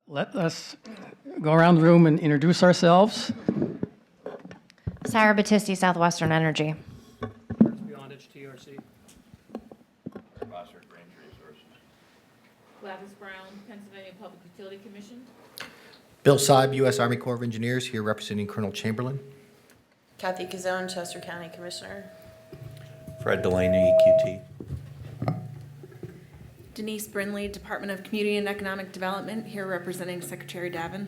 Let us go around the room and introduce ourselves. Sarah Battisti, Southwestern Energy. Beyondage, TRC. Foster Range Resources. Gladys Brown, Pennsylvania Public Utility Commission. Bill Seib, U.S. Army Corps of Engineers, here representing Colonel Chamberlain. Kathy Kazone, Chester County Commissioner. Fred Delaney, EQT. Denise Brindley, Department of Community and Economic Development, here representing Secretary Davin.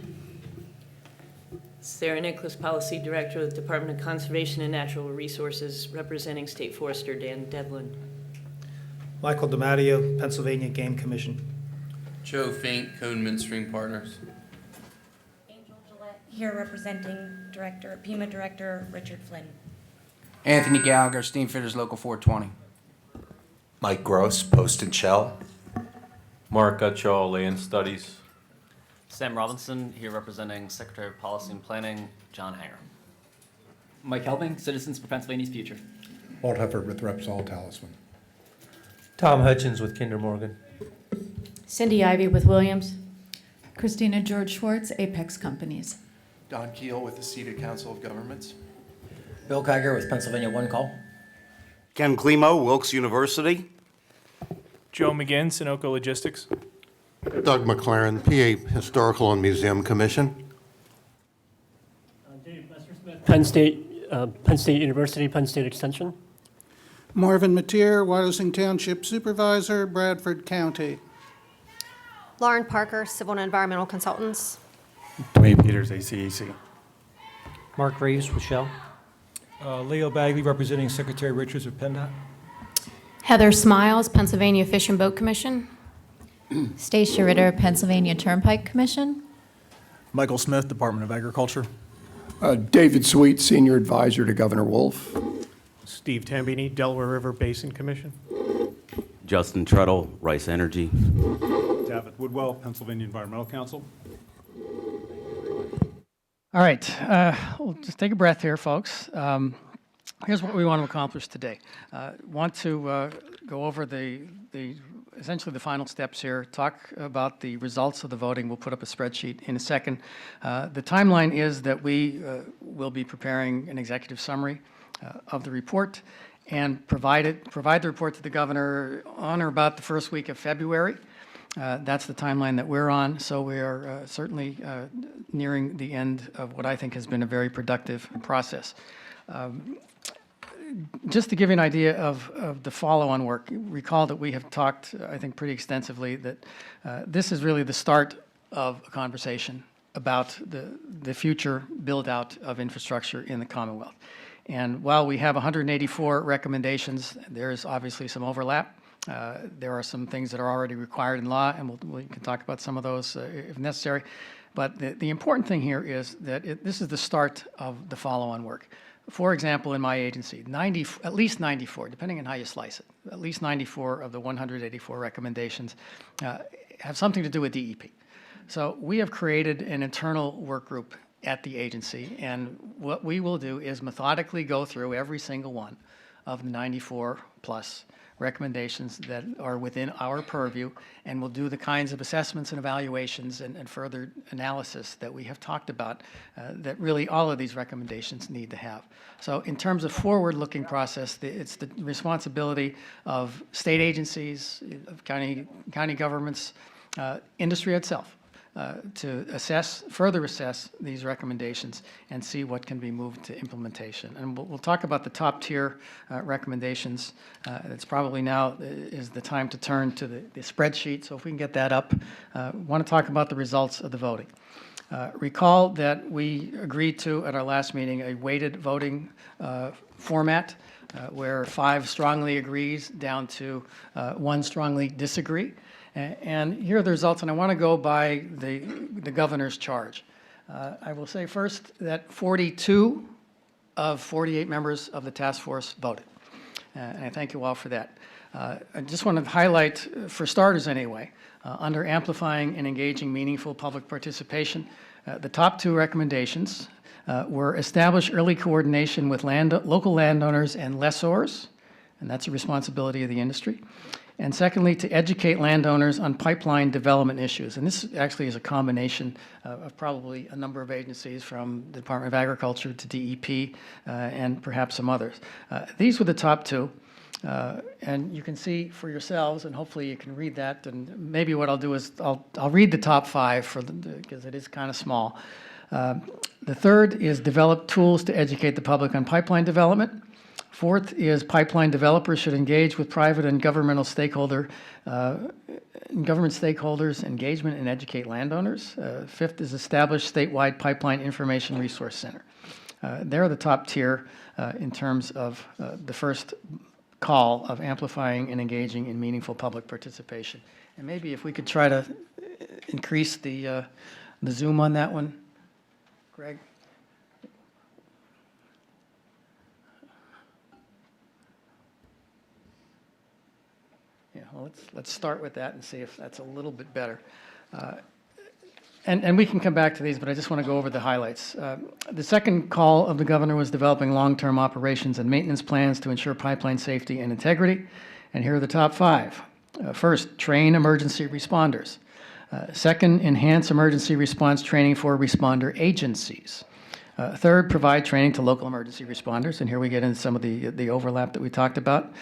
Sarah Nicholas, Policy Director of the Department of Conservation and Natural Resources, representing State Forester Dan Devlin. Michael DiMatteo, Pennsylvania Game Commission. Joe Fink, Cone Midstream Partners. Angel Gillette, here representing Pima Director Richard Flynn. Anthony Gallagher, Steamfitters Local 420. Mike Gross, Post and Shell. Mark Gutschall, Land Studies. Sam Robinson, here representing Secretary of Policy and Planning, John Hanger. Mike Helbing, Citizens for Pennsylvania's Future. Walt Hufford with Repsol Talisman. Tom Hutchins with Kinder Morgan. Cindy Ivey with Williams. Christina George Schwartz, Apex Companies. Don Keel with the Seated Council of Governments. Bill Kiger with Pennsylvania One Call. Ken Klimo, Wilkes University. Joe McGinn, Sunoco Logistics. Doug McLaren, PA Historical and Museum Commission. Dave Messersmith, Penn State University, Penn State Extension. Marvin Mateer, Watersing Township Supervisor, Bradford County. Lauren Parker, Civil and Environmental Consultants. Dwayne Peters, ACAC. Mark Reeves with Shell. Leo Bagley, representing Secretary Richards of PennDOT. Heather Smiles, Pennsylvania Fish and Boat Commission. Stacia Ritter, Pennsylvania Turnpike Commission. Michael Smith, Department of Agriculture. David Sweet, Senior Advisor to Governor Wolf. Steve Tambini, Delaware River Basin Commission. Justin Treadle, Rice Energy. David Woodwell, Pennsylvania Environmental Council. All right, we'll just take a breath here, folks. Here's what we want to accomplish today. Want to go over essentially the final steps here, talk about the results of the voting. We'll put up a spreadsheet in a second. The timeline is that we will be preparing an executive summary of the report and provide the report to the governor on or about the first week of February. That's the timeline that we're on, so we are certainly nearing the end of what I think has been a very productive process. Just to give you an idea of the follow-on work, recall that we have talked, I think, pretty extensively that this is really the start of a conversation about the future build-out of infrastructure in the Commonwealth. And while we have 184 recommendations, there is obviously some overlap. There are some things that are already required in law, and we can talk about some of those if necessary. But the important thing here is that this is the start of the follow-on work. For example, in my agency, at least 94, depending on how you slice it, at least 94 of the 184 recommendations have something to do with DEP. So we have created an internal work group at the agency, and what we will do is methodically go through every single one of the 94 plus recommendations that are within our purview, and we'll do the kinds of assessments and evaluations and further analysis that we have talked about that really all of these recommendations need to have. So in terms of forward-looking process, it's the responsibility of state agencies, of county governments, industry itself, to further assess these recommendations and see what can be moved to implementation. And we'll talk about the top tier recommendations. It's probably now is the time to turn to the spreadsheet. So if we can get that up, want to talk about the results of the voting. Recall that we agreed to at our last meeting a weighted voting format where 5 strongly agrees down to 1 strongly disagree. And here are the results, and I want to go by the governor's charge. I will say first that 42 of 48 members of the task force voted, and I thank you all for that. I just want to highlight, for starters anyway, under amplifying and engaging meaningful public participation, the top 2 recommendations were establish early coordination with local landowners and lessors, and that's a responsibility of the industry, And secondly, to educate landowners on pipeline development issues. And this actually is a combination of probably a number of agencies from the Department of Agriculture to DEP and perhaps some others. These were the top two. And you can see for yourselves, and hopefully you can read that. And maybe what I'll do is I'll read the top five because it is kind of small. The third is develop tools to educate the public on pipeline development. Fourth is pipeline developers should engage with private and governmental stakeholders, engagement and educate landowners. Fifth is establish statewide pipeline information resource center. They're the top tier in terms of the first call of amplifying and engaging in meaningful public participation. And maybe if we could try to increase the zoom on that one, Greg. Yeah, well, let's start with that and see if that's a little bit better. And we can come back to these, but I just want to go over the highlights. The second call of the governor was developing long-term operations and maintenance plans to ensure pipeline safety and integrity. And here are the top five. First, train emergency responders. Second, enhance emergency response training for responder agencies. Third, provide training to local emergency responders. And here we get into some of the overlap that we talked about.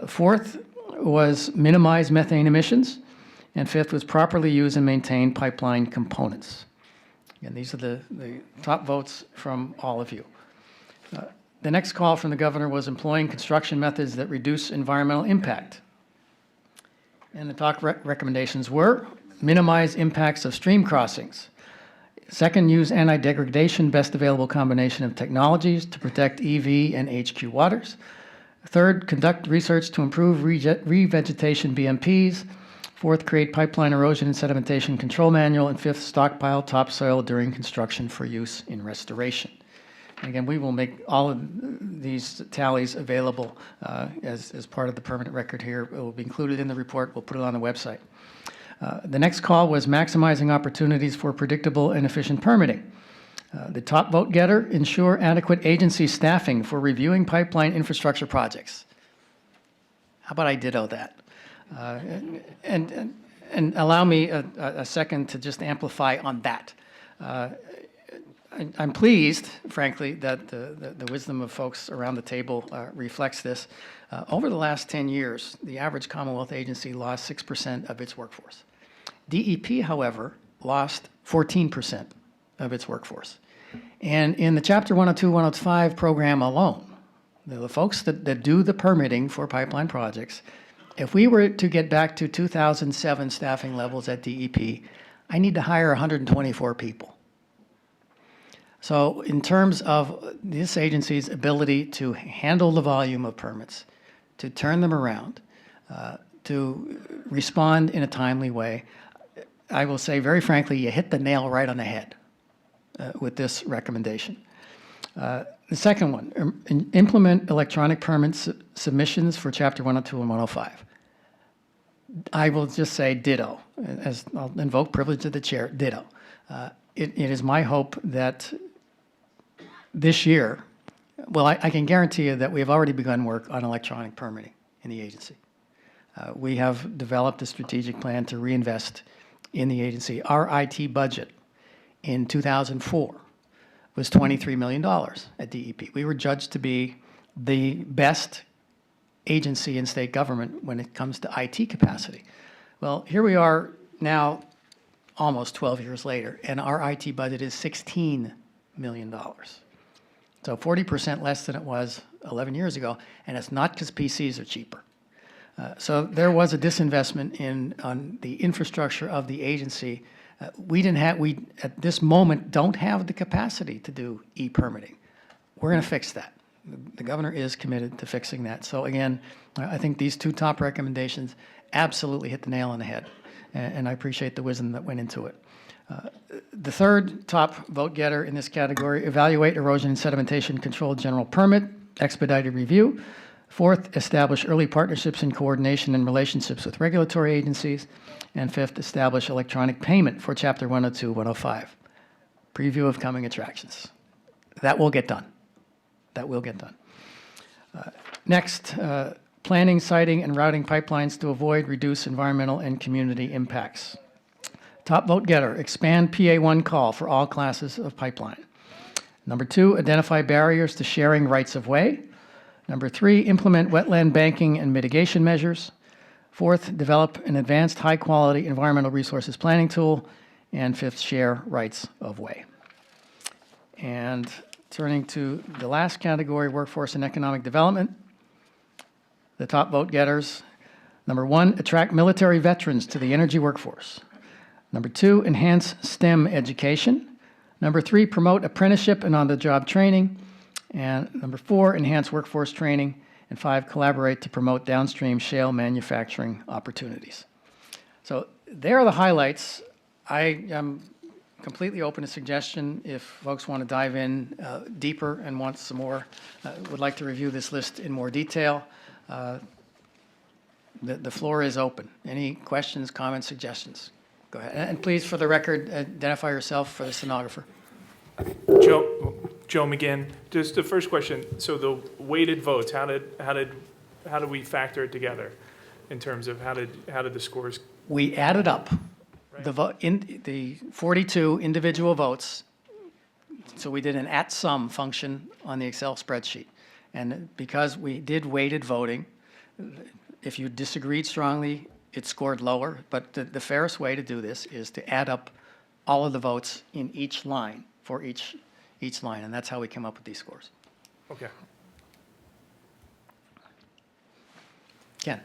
Fourth was minimize methane emissions. And fifth was properly use and maintain pipeline components. And these are the top votes from all of you. The next call from the governor was employing construction methods that reduce environmental impact. And the top recommendations were minimize impacts of stream crossings. Second, use anti-degradation best available combination of technologies to protect EV and HQ waters. Third, conduct research to improve revegetation BMPs. Fourth, create pipeline erosion and sedimentation control manual. And fifth, stockpile topsoil during construction for use in restoration. And again, we will make all of these tallies available as part of the permanent record here. It will be included in the report. We'll put it on the website. The next call was maximizing opportunities for predictable and efficient permitting. The top vote getter, ensure adequate agency staffing for reviewing pipeline infrastructure projects. How about I ditto that? And allow me a second to just amplify on that. I'm pleased, frankly, that the wisdom of folks around the table reflects this. Over the last 10 years, the average Commonwealth agency lost 6% of its workforce. DEP, however, lost 14% of its workforce. And in the Chapter 102, 105 program alone, the folks that do the permitting for pipeline projects, if we were to get back to 2007 staffing levels at DEP, I need to hire 124 people. So in terms of this agency's ability to handle the volume of permits, to turn them around, to respond in a timely way, I will say very frankly, you hit the nail right on the head with this recommendation. The second one, implement electronic permit submissions for Chapter 102 and 105. I will just say ditto, as I'll invoke privilege of the chair, ditto. It is my hope that this year, well, I can guarantee you that we have already begun work on electronic permitting in the agency. We have developed a strategic plan to reinvest in the agency. Our IT budget in 2004 was $23 million at DEP. We were judged to be the best agency in state government when it comes to IT capacity. Well, here we are now, almost 12 years later, and our IT budget is $16 million. So 40% less than it was 11 years ago, and it's not because PCs are cheaper. So there was a disinvestment on the infrastructure of the agency. We at this moment don't have the capacity to do e-permitting. We're going to fix that. The governor is committed to fixing that. So again, I think these two top recommendations absolutely hit the nail on the head, and I appreciate the wisdom that went into it. The third top vote getter in this category, evaluate erosion and sedimentation control general permit, expedited review. Fourth, establish early partnerships and coordination and relationships with regulatory agencies. And fifth, establish electronic payment for Chapter 102, 105. Preview of coming attractions. That will get done. That will get done. Next, planning, siting, and routing pipelines to avoid, reduce environmental and community impacts. Top vote getter, expand PA1 call for all classes of pipeline. Number 2, identify barriers to sharing rights of way. Number 3, implement wetland banking and mitigation measures. 4th, develop an advanced high-quality environmental resources planning tool. And 5th, share rights of way. And turning to the last category, workforce and economic development, the top vote getters. Number 1, attract military veterans to the energy workforce. Number 2, enhance STEM education. Number 3, promote apprenticeship and on-the-job training. And number 4, enhance workforce training. And 5, collaborate to promote downstream shale manufacturing opportunities. So there are the highlights. I am completely open to suggestion if folks want to dive in deeper and want some more, would like to review this list in more detail. The floor is open. Any questions, comments, suggestions? Go ahead. And please, for the record, identify yourself for the stenographer. Joe McGinn. Just the first question. So the weighted votes, how did we factor it together in terms of how did the scores? We added up the 42 individual votes. So we did an at-sum function on the Excel spreadsheet. And because we did weighted voting, if you disagreed strongly, it scored lower. But the fairest way to do this is to add up all of the votes in each line for each line. And that's how we came up with these scores. Okay. Ken.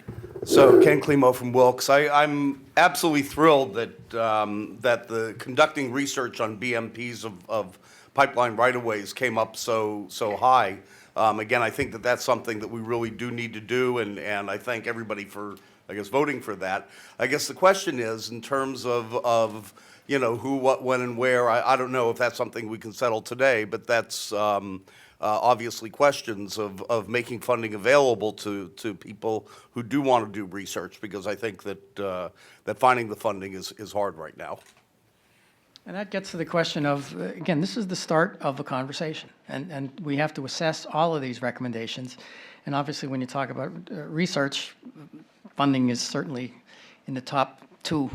So Ken Klimo from Wilkes. I'm absolutely thrilled that that the conducting research on BMPs of pipeline right-of-ways came up so high. Again, I think that that's something that we really do need to do, and I thank everybody for, I guess, voting for that. I guess the question is, in terms of you know, who, what, when, and where, I don't know if that's something we can settle today, but that's obviously questions of making funding available to people who do want to do research, because I think that that finding the funding is hard right now. And that gets to the question of, again, this is the start of a conversation, and we have to assess all of these recommendations. And obviously, when you talk about research, funding is certainly in the top 2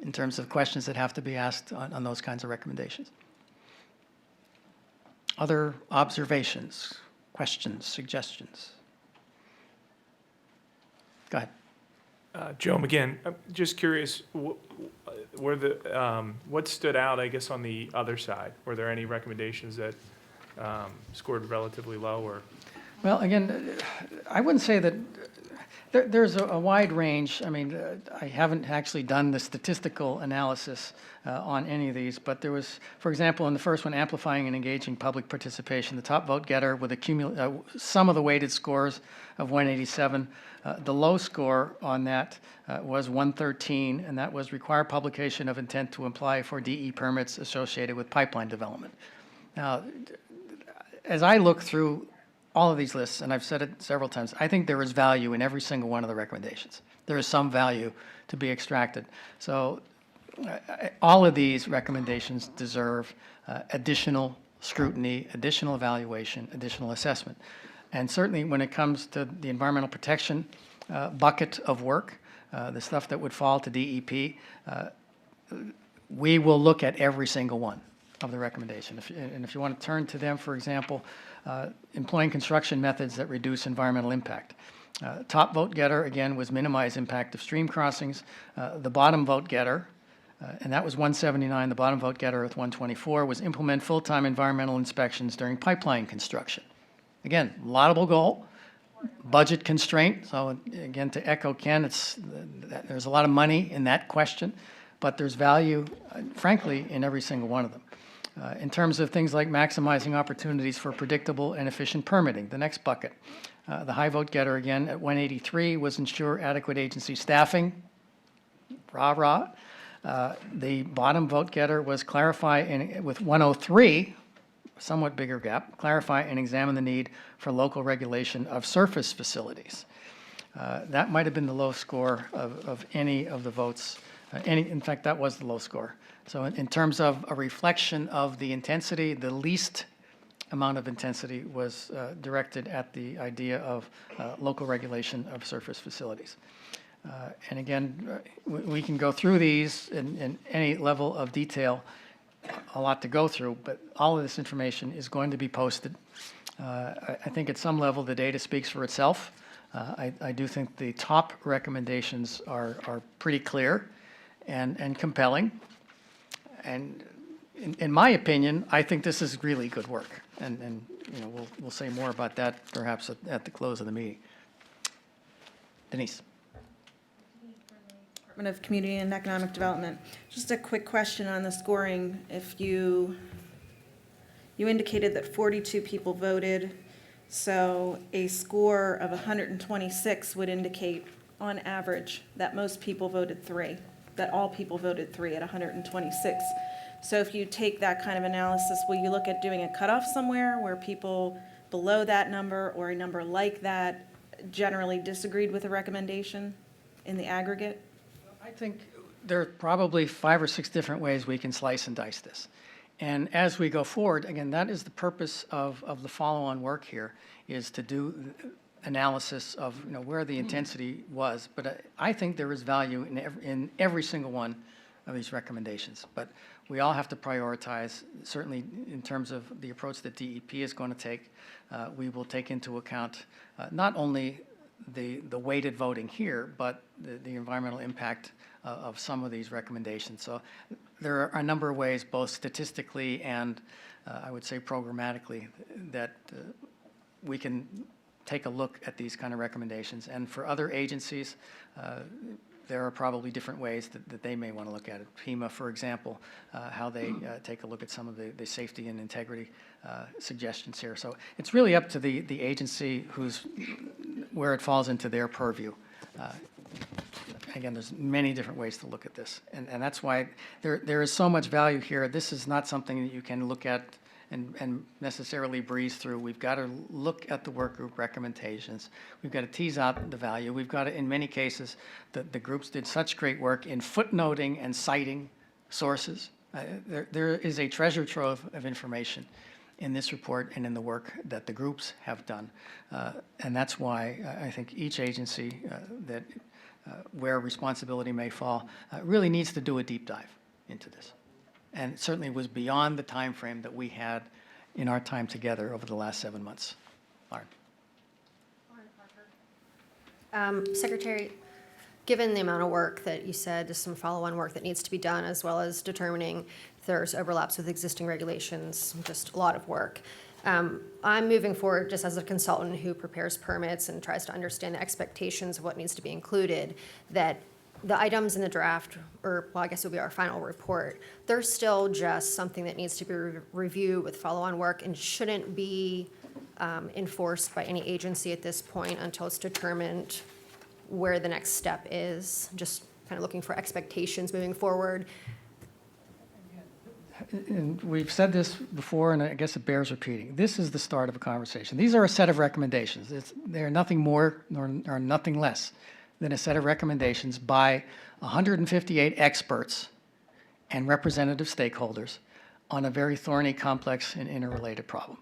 in terms of questions that have to be asked on those kinds of recommendations. Other observations, questions, suggestions? Go ahead. Joe McGinn, I'm just curious, what stood out, I guess, on the other side? Were there any recommendations that scored relatively low? Or? Well, again, I wouldn't say that there's a wide range. I mean, I haven't actually done the statistical analysis on any of these, but there was, for example, in the first one, amplifying and engaging public participation, the top vote getter with a sum of the weighted scores of 187. The low score on that was 113, and that was require publication of intent to apply for DE permits associated with pipeline development. Now, as I look through all of these lists, and I've said it several times, I think there is value in every single one of the recommendations. There is some value to be extracted. So all of these recommendations deserve additional scrutiny, additional evaluation, additional assessment. And certainly when it comes to the environmental protection bucket of work, the stuff that would fall to DEP, we will look at every single one of the recommendation. And if you want to turn to them, for example, employing construction methods that reduce environmental impact. Top vote getter, again, was minimize impact of stream crossings. The bottom vote getter, and that was 179, the bottom vote getter with 124, was implement full-time environmental inspections during pipeline construction. Again, laudable goal, budget constraint. So again, to echo Ken, there's a lot of money in that question, but there's value, frankly, in every single one of them. In terms of things like maximizing opportunities for predictable and efficient permitting, the next bucket. The high vote getter, again, at 183 was ensure adequate agency staffing. Rah. The bottom vote getter was clarify, with 103, somewhat bigger gap, clarify and examine the need for local regulation of surface facilities. That might have been the low score of any of the votes. In fact, that was the low score. So in terms of a reflection of the intensity, the least amount of intensity was directed at the idea of local regulation of surface facilities. And again, we can go through these in any level of detail, a lot to go through, but all of this information is going to be posted. I think at some level the data speaks for itself. I do think the top recommendations are pretty clear and compelling. And in my opinion, I think this is really good work. And you know, we'll say more about that perhaps at the close of the meeting. Denise. Department of Community and Economic Development. Just a quick question on the scoring. If you indicated that 42 people voted, so a score of 126 would indicate, on average, that most people voted 3, that all people voted 3 at 126. So if you take that kind of analysis, will you look at doing a cutoff somewhere where people below that number or a number like that generally disagreed with the recommendation in the aggregate? I think there are probably 5 or 6 different ways we can slice and dice this. And as we go forward, again, that is the purpose of the follow-on work here, is to do analysis of, you know, where the intensity was. But I think there is value in every single one of these recommendations. But we all have to prioritize, certainly in terms of the approach that DEP is going to take. We will take into account not only the weighted voting here, but the environmental impact of some of these recommendations. So there are a number of ways, both statistically and I would say programmatically, that we can take a look at these kind of recommendations. And for other agencies, there are probably different ways that they may want to look at it. FEMA, for example, how they take a look at some of the safety and integrity suggestions here. So it's really up to the agency where it falls into their purview. Again, there's many different ways to look at this. And that's why there is so much value here. This is not something that you can look at and necessarily breeze through. We've got to look at the work group recommendations. We've got to tease out the value. We've got to, in many cases, the groups did such great work in footnoting and citing sources. There is a treasure trove of information in this report and in the work that the groups have done. And that's why I think each agency where responsibility may fall really needs to do a deep dive into this. And it certainly was beyond the time frame that we had in our time together over the last 7 months. Lauren. Secretary, given the amount of work that you said, there's some follow-on work that needs to be done, as well as determining if there's overlaps with existing regulations, just a lot of work. I'm moving forward just as a consultant who prepares permits and tries to understand the expectations of what needs to be included, that the items in the draft, or well, I guess it will be our final report, they're still just something that needs to be reviewed with follow-on work and shouldn't be enforced by any agency at this point until it's determined where the next step is. Just kind of looking for expectations moving forward. And we've said this before, and I guess it bears repeating. This is the start of a conversation. These are a set of recommendations. They're nothing more nor nothing less than a set of recommendations by 158 experts and representative stakeholders on a very thorny, complex, and interrelated problem.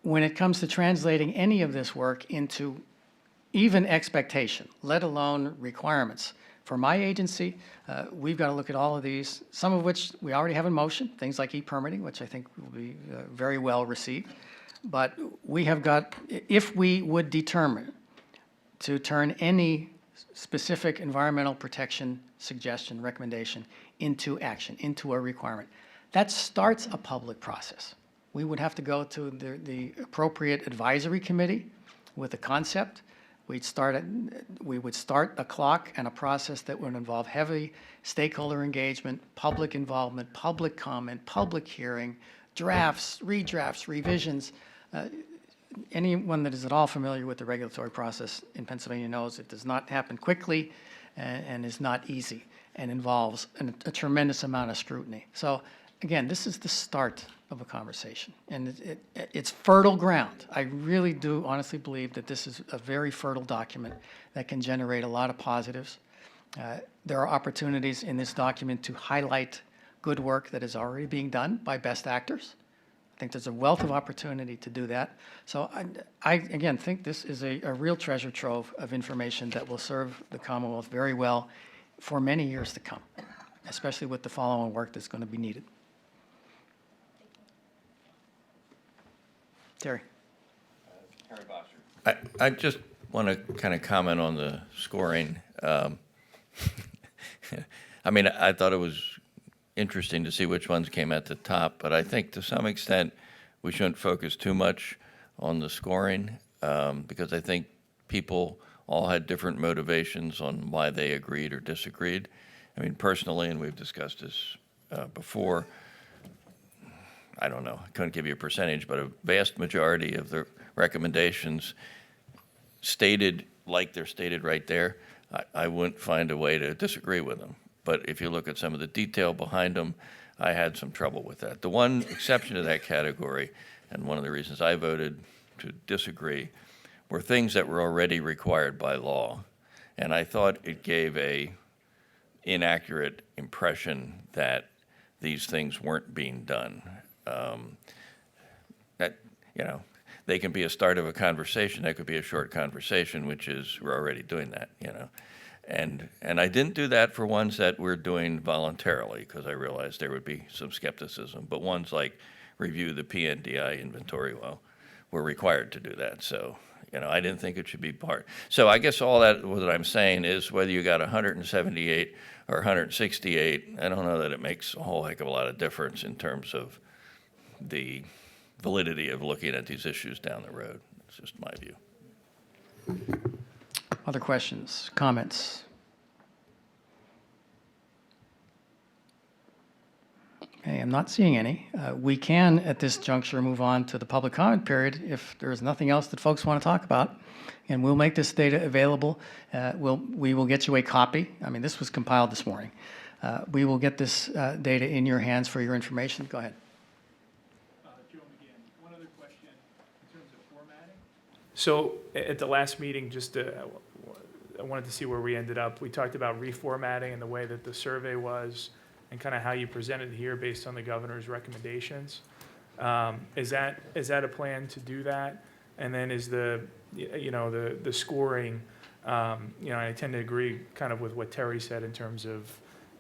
When it comes to translating any of this work into even expectation, let alone requirements, for my agency, we've got to look at all of these, some of which we already have in motion, things like e-permitting, which I think will be very well received. But we have got, if we would determine to turn any specific environmental protection suggestion, recommendation into action, into a requirement, that starts a public process. We would have to go to the appropriate advisory committee with a concept. We would start a clock and a process that would involve heavy stakeholder engagement, public involvement, public comment, public hearing, drafts, redrafts, revisions. Anyone that is at all familiar with the regulatory process in Pennsylvania knows it does not happen quickly and is not easy and involves a tremendous amount of scrutiny. So again, this is the start of a conversation, and it's fertile ground. I really do honestly believe that this is a very fertile document that can generate a lot of positives. There are opportunities in this document to highlight good work that is already being done by best actors. I think there's a wealth of opportunity to do that. So I again, think this is a real treasure trove of information that will serve the Commonwealth very well for many years to come, especially with the follow-on work that's going to be needed. Terry. I just want to kind of comment on the scoring. I mean, I thought it was interesting to see which ones came at the top, but I think to some extent we shouldn't focus too much on the scoring because I think people all had different motivations on why they agreed or disagreed. I mean, personally, and we've discussed this before, I don't know, I couldn't give you a percentage, but a vast majority of the recommendations stated like they're stated right there, I wouldn't find a way to disagree with them. But if you look at some of the detail behind them, I had some trouble with that. The one exception to that category, and one of the reasons I voted to disagree, were things that were already required by law. And I thought it gave a inaccurate impression that these things weren't being done. That, you know, they can be a start of a conversation. That could be a short conversation, which is we're already doing that, you know. And I didn't do that for ones that we're doing voluntarily because I realized there would be some skepticism. But ones like review the PNDI inventory, well, we're required to do that. So, you know, I didn't think it should be part. So I guess all that what I'm saying is whether you got 178 or 168, I don't know that it makes a whole heck of a lot of difference in terms of the validity of looking at these issues down the road. It's just my view. Other questions, comments? Okay, I'm not seeing any. We can, at this juncture, move on to the public comment period if there's nothing else that folks want to talk about. And we'll make this data available. We will get you a copy. I mean, this was compiled this morning. We will get this data in your hands for your information. Go ahead. Joe McGinn, one other question in terms of formatting. So at the last meeting, I wanted to see where we ended up. We talked about reformatting and the way that the survey was and kind of how you presented here based on the governor's recommendations. Is that a plan to do that? And then is the scoring, I tend to agree kind of with what Terry said in terms of,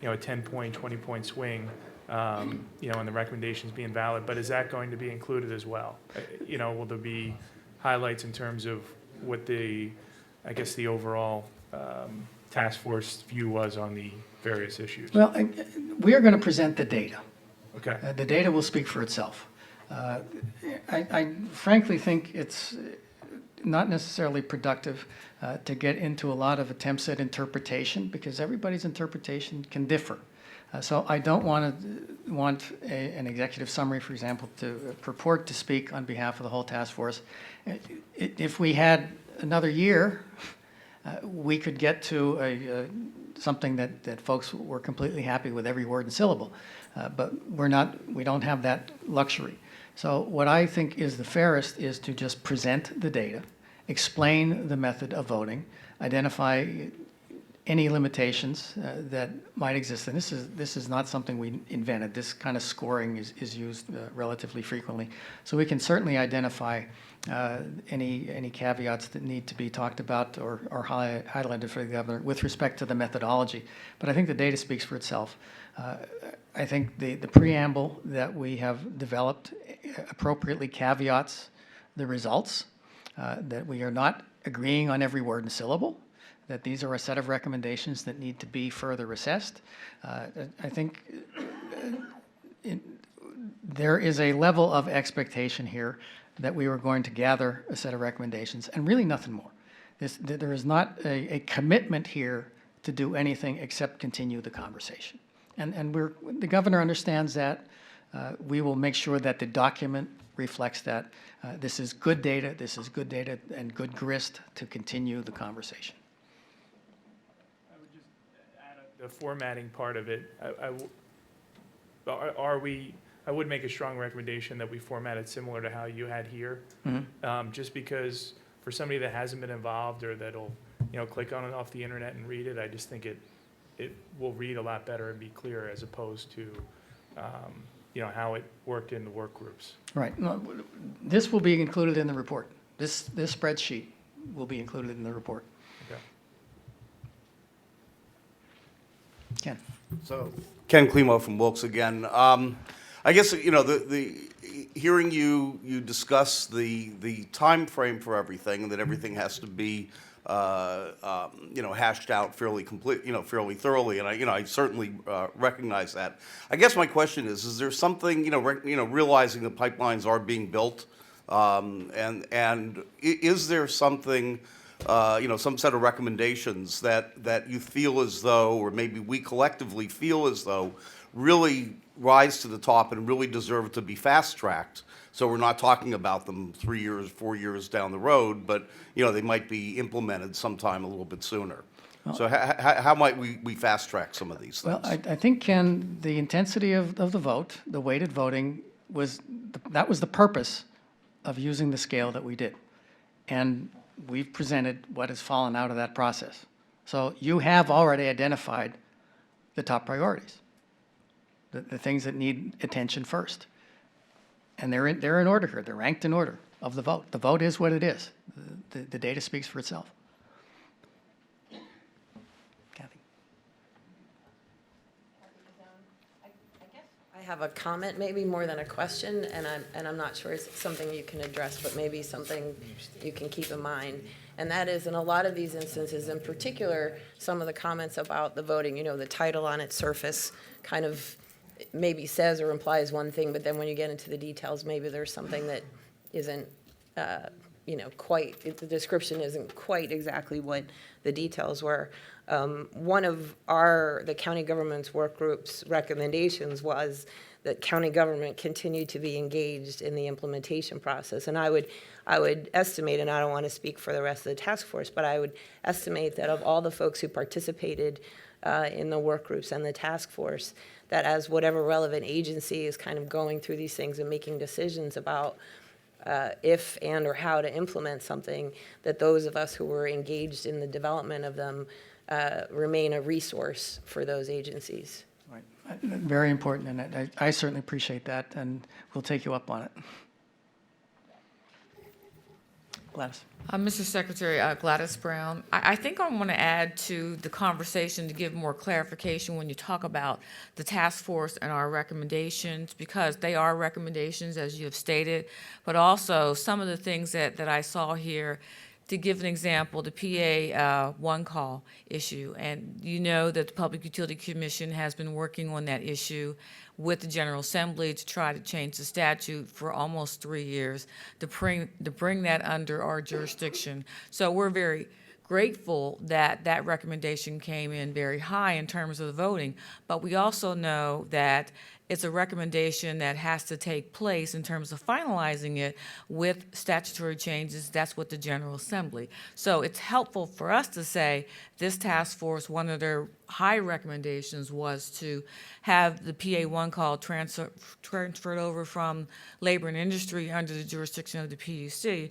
a 10-point, 20-point swing, and the recommendations being valid, but is that going to be included as well? Will there be highlights in terms of what the overall task force view was on the various issues? Well, we are going to present the data. Okay. The data will speak for itself. I frankly think it's not necessarily productive to get into a lot of attempts at interpretation because everybody's interpretation can differ. So I don't want an executive summary, for example, to purport to speak on behalf of the whole task force. If we had another year, we could get to something that folks were completely happy with every word and syllable, but we don't have that luxury. So what I think is the fairest is to just present the data, explain the method of voting, identify any limitations that might exist. And this is not something we invented. This kind of scoring is used relatively frequently. So we can certainly identify any caveats that need to be talked about or highlighted for the governor with respect to the methodology. But I think the data speaks for itself. I think the preamble that we have developed appropriately caveats the results, that we are not agreeing on every word and syllable, that these are a set of recommendations that need to be further assessed. I think there is a level of expectation here that we were going to gather a set of recommendations and really nothing more. There is not a commitment here to do anything except continue the conversation. And the governor understands that. We will make sure that the document reflects that. This is good data and good grist to continue the conversation. I would just add the formatting part of it. I would make a strong recommendation that we format it similar to how you had here. Mm-hmm. Just because for somebody that hasn't been involved or that'll, click on it off the internet and read it, I just think it will read a lot better and be clearer as opposed to, how it worked in the work groups. Right. No, this will be included in the report. This spreadsheet will be included in the report. Okay. Ken? So, Ken Klimo from Wilkes again. I guess, the hearing you discuss the time frame for everything, and that everything has to be, hashed out fairly fairly thoroughly, and I certainly recognize that. I guess my question is there something, realizing the pipelines are being built, and is there something, some set of recommendations that you feel as though, or maybe we collectively feel as though, really rise to the top and really deserve to be fast-tracked? So we're not talking about them 3 years, 4 years down the road, but, they might be implemented sometime a little bit sooner. So how might we fast-track some of these things? Well, I think, Ken, the intensity of the vote, the weighted voting, that was the purpose of using the scale that we did. And we've presented what has fallen out of that process. So you have already identified the top priorities, the things that need attention first. And they're in order here. They're ranked in order of the vote. The vote is what it is. The data speaks for itself. Kathy? I have a comment, maybe more than a question, and I'm not sure it's something you can address, but maybe something you can keep in mind. And that is, in a lot of these instances, in particular, some of the comments about the voting, the title on its surface kind of maybe says or implies one thing, but then when you get into the details, maybe there's something that isn't, quite, the description isn't quite exactly what the details were. One of the county government's work group's recommendations was that county government continue to be engaged in the implementation process. And I would estimate, and I don't want to speak for the rest of the task force, but I would estimate that of all the folks who participated in the work groups and the task force, that as whatever relevant agency is kind of going through these things and making decisions about if and or how to implement something, that those of us who were engaged in the development of them remain a resource for those agencies. Right. Very important, and I certainly appreciate that, and we'll take you up on it. Gladys. Mr. Secretary, Gladys Brown, I think I want to add to the conversation to give more clarification when you talk about the task force and our recommendations, because they are recommendations, as you have stated, but also some of the things that I saw here. To give an example, the PA one call issue, and you know that the Public Utility Commission has been working on that issue with the General Assembly to try to change the statute for almost 3 years to bring that under our jurisdiction. So we're very grateful that that recommendation came in very high in terms of the voting, but we also know that it's a recommendation that has to take place in terms of finalizing it with statutory changes. That's what the General Assembly. So it's helpful for us to say this task force, one of their high recommendations was to have the PA one call transferred over from labor and industry under the jurisdiction of the PUC.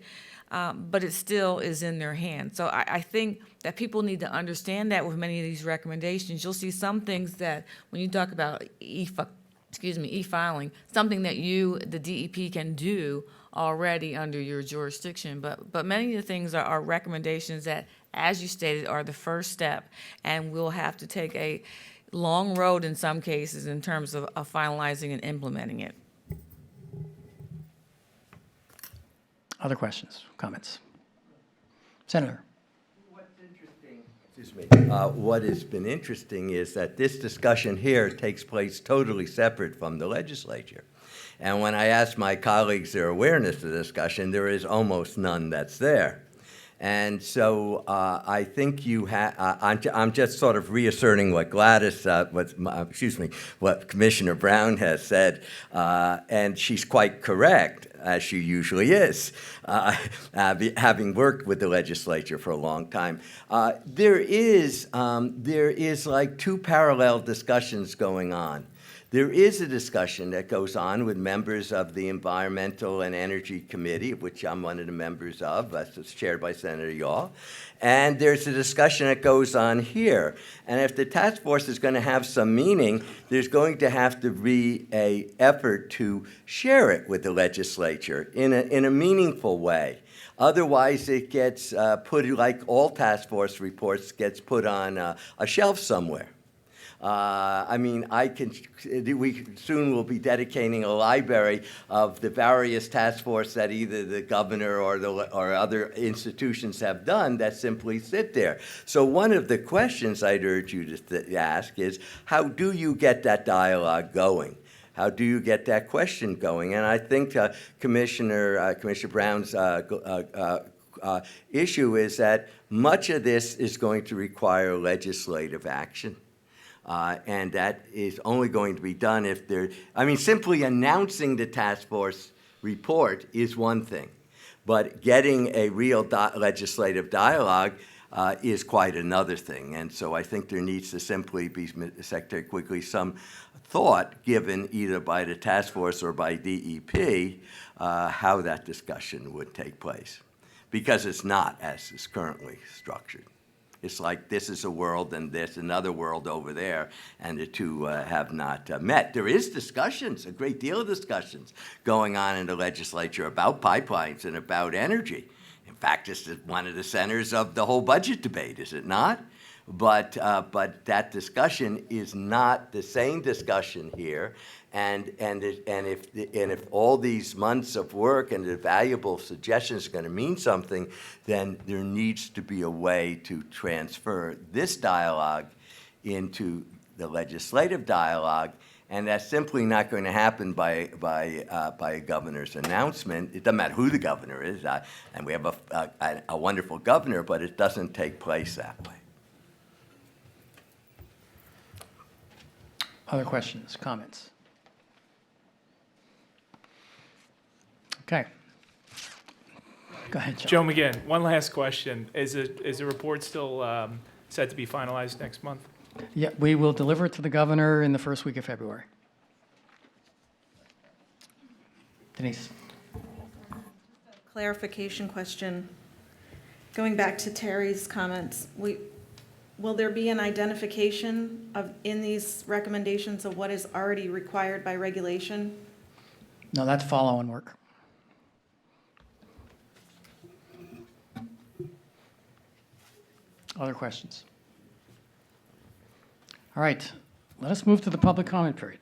But it still is in their hands. So I think that people need to understand that with many of these recommendations. You'll see some things that when you talk about e-filing, something that the DEP can do already under your jurisdiction. But many of the things are recommendations that, as you stated, are the first step, and we'll have to take a long road in some cases in terms of finalizing and implementing it. Other questions, comments? Senator. What has been interesting is that this discussion here takes place totally separate from the legislature. And when I ask my colleagues their awareness of the discussion, there is almost none that's there. And so I think I'm just sort of reasserting what what Commissioner Brown has said, and she's quite correct, as she usually is, having worked with the legislature for a long time. There is like two parallel discussions going on. There is a discussion that goes on with members of the Environmental and Energy Committee, of which I'm one of the members of, that's chaired by Senator Yaw. And there's a discussion that goes on here. And if the task force is going to have some meaning, there's going to have to be an effort to share it with the legislature in a meaningful way. Otherwise, it gets put, like all task force reports, gets put on a shelf somewhere. I mean, we soon will be dedicating a library of the various task force that either the governor or other institutions have done that simply sit there. So one of the questions I'd urge you to ask is, how do you get that dialogue going? How do you get that question going? And I think Commissioner Brown's issue is that much of this is going to require legislative action. And that is only going to be done if simply announcing the task force report is one thing, but getting a real legislative dialogue is quite another thing. And so I think there needs to simply be, Secretary Quigley, some thought given either by the task force or by DEP how that discussion would take place, because it's not as is currently structured. It's like this is a world and there's another world over there, and the two have not met. There is discussions, a great deal of discussions going on in the legislature about pipelines and about energy. In fact, it's one of the centers of the whole budget debate, is it not? But that discussion is not the same discussion here. And if all these months of work and the valuable suggestions are going to mean something, then there needs to be a way to transfer this dialogue into the legislative dialogue, and that's simply not going to happen by a governor's announcement. It doesn't matter who the governor is, and we have a wonderful governor, but it doesn't take place that way. Other questions, comments? Okay. Go ahead, Joe. Joe McGinn, one last question. Is the report still set to be finalized next month? Yeah, we will deliver it to the governor in the first week of February. Denise. Clarification question. Going back to Terry's comments, will there be an identification in these recommendations of what is already required by regulation? No, that's follow-on work. Other questions? All right, let us move to the public comment period.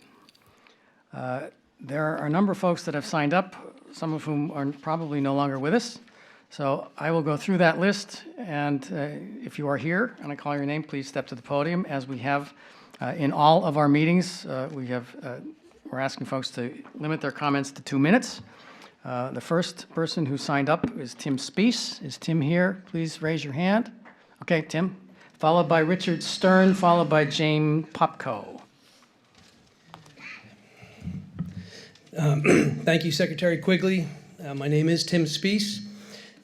There are a number of folks that have signed up, some of whom are probably no longer with us. So I will go through that list, and if you are here and I call your name, please step to the podium. As we have in all of our meetings, we're asking folks to limit their comments to 2 minutes. The first person who signed up is Tim Spees. Is Tim here? Please raise your hand. Okay, Tim. Followed by Richard Stern, followed by James Popko. Thank you, Secretary Quigley. My name is Tim Spees,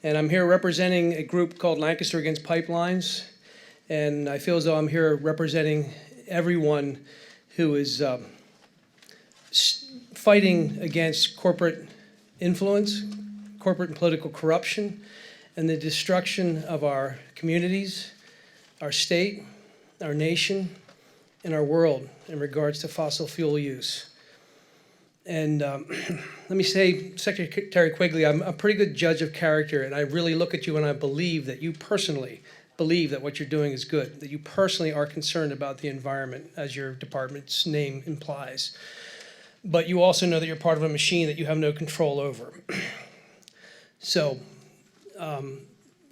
and I'm here representing a group called Lancaster Against Pipelines. And I feel as though I'm here representing everyone who is fighting against corporate influence, corporate and political corruption, and the destruction of our communities, our state, our nation, and our world in regards to fossil fuel use. And let me say, Secretary Quigley, I'm a pretty good judge of character, and I really look at you and I believe that you personally believe that what you're doing is good, that you personally are concerned about the environment, as your department's name implies. But you also know that you're part of a machine that you have no control over. So,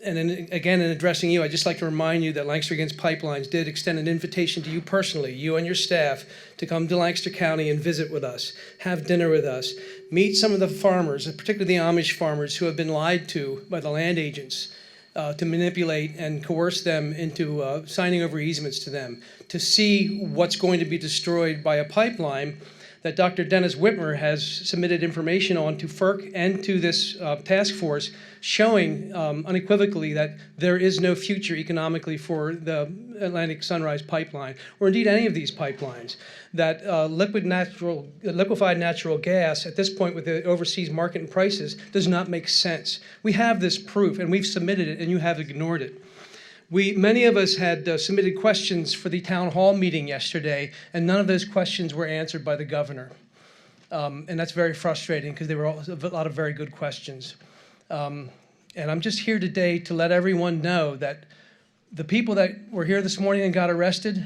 and then again, in addressing you, I'd just like to remind you that Lancaster Against Pipelines did extend an invitation to you personally, you and your staff, to come to Lancaster County and visit with us, have dinner with us, meet some of the farmers, particularly the Amish farmers who have been lied to by the land agents to manipulate and coerce them into signing over easements to them, to see what's going to be destroyed by a pipeline that Dr. Dennis Whitmer has submitted information on to FERC and to this task force, showing unequivocally that there is no future economically for the Atlantic Sunrise Pipeline, or indeed any of these pipelines. That liquefied natural gas at this point with the overseas market and prices does not make sense. We have this proof, and we've submitted it, and you have ignored it. Many of us had submitted questions for the town hall meeting yesterday, and none of those questions were answered by the governor. And that's very frustrating because they were a lot of very good questions. And I'm just here today to let everyone know that the people that were here this morning and got arrested,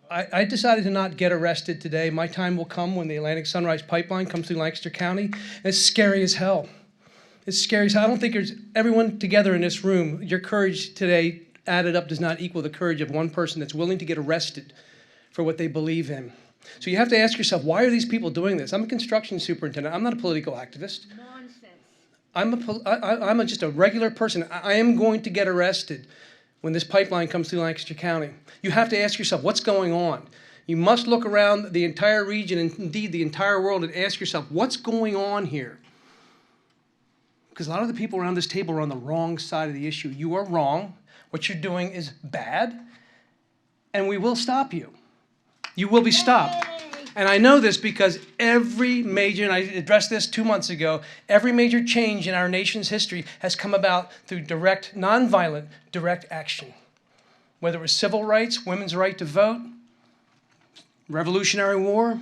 I decided to not get arrested today. My time will come when the Atlantic Sunrise Pipeline comes through Lancaster County. And it's scary as hell. It's scary as hell. I don't think there's everyone together in this room, your courage today added up does not equal the courage of one person that's willing to get arrested for what they believe in. So you have to ask yourself, why are these people doing this? I'm a construction superintendent. I'm not a political activist. Nonsense. I'm just a regular person. I am going to get arrested when this pipeline comes through Lancaster County. You have to ask yourself, what's going on? You must look around the entire region and indeed the entire world and ask yourself, what's going on here? Because a lot of the people around this table are on the wrong side of the issue. You are wrong. What you're doing is bad, and we will stop you. You will be stopped. And I know this because every major, and I addressed this 2 months ago, every major change in our nation's history has come about through direct, nonviolent, direct action. Whether it was civil rights, women's right to vote, Revolutionary War,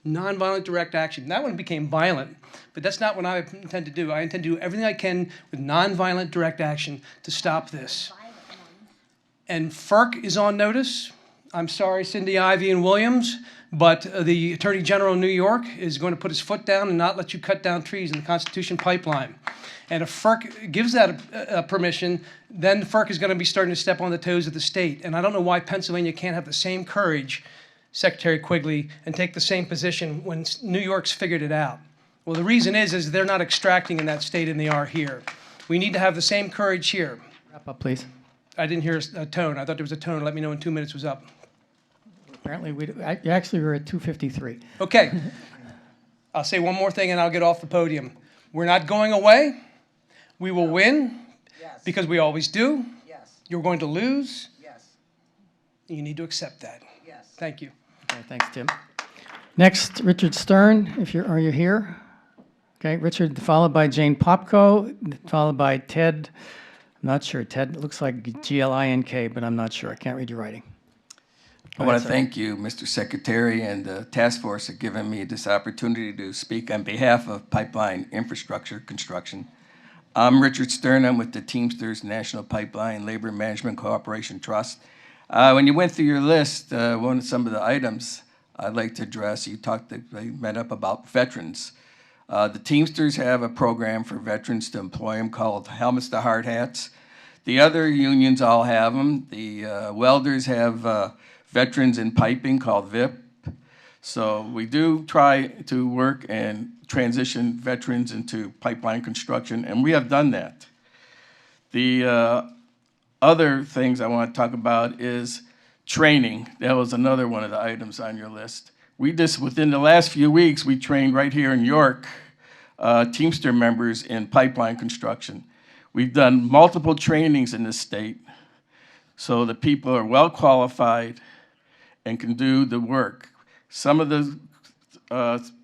nonviolent direct action. That one became violent, but that's not what I intend to do. I intend to do everything I can with nonviolent direct action to stop this. And FERC is on notice. I'm sorry, Cindy, Ivey, and Williams, but the Attorney General of New York is going to put his foot down and not let you cut down trees in the Constitution Pipeline. And if FERC gives that permission, then FERC is going to be starting to step on the toes of the state. And I don't know why Pennsylvania can't have the same courage, Secretary Quigley, and take the same position when New York's figured it out. Well, the reason is they're not extracting in that state and they are here. We need to have the same courage here. Wrap up, please. I didn't hear a tone. I thought there was a tone. Let me know when 2 minutes was up. Apparently, actually we're at 2:53. Okay. I'll say one more thing and I'll get off the podium. We're not going away. We will win because we always do. You're going to lose. You need to accept that. Thank you. Okay, thanks, Tim. Next, Richard Stern, are you here? Okay, Richard, followed by Jane Popko, followed by Ted. I'm not sure. Ted looks like Glink, but I'm not sure. I can't read your writing. I want to thank you, Mr. Secretary, and the task force for giving me this opportunity to speak on behalf of pipeline infrastructure construction. I'm Richard Stern. I'm with the Teamsters National Pipeline Labor Management Cooperation Trust. When you went through your list, some of the items I'd like to address, you met up about veterans. The Teamsters have a program for veterans to employ them called Helmets to Hard Hats. The other unions all have them. The welders have Veterans in Piping called VIP. So we do try to work and transition veterans into pipeline construction, and we have done that. The other things I want to talk about is training. That was another one of the items on your list. Within the last few weeks, we trained right here in York Teamster members in pipeline construction. We've done multiple trainings in this state, so the people are well qualified and can do the work. Some of the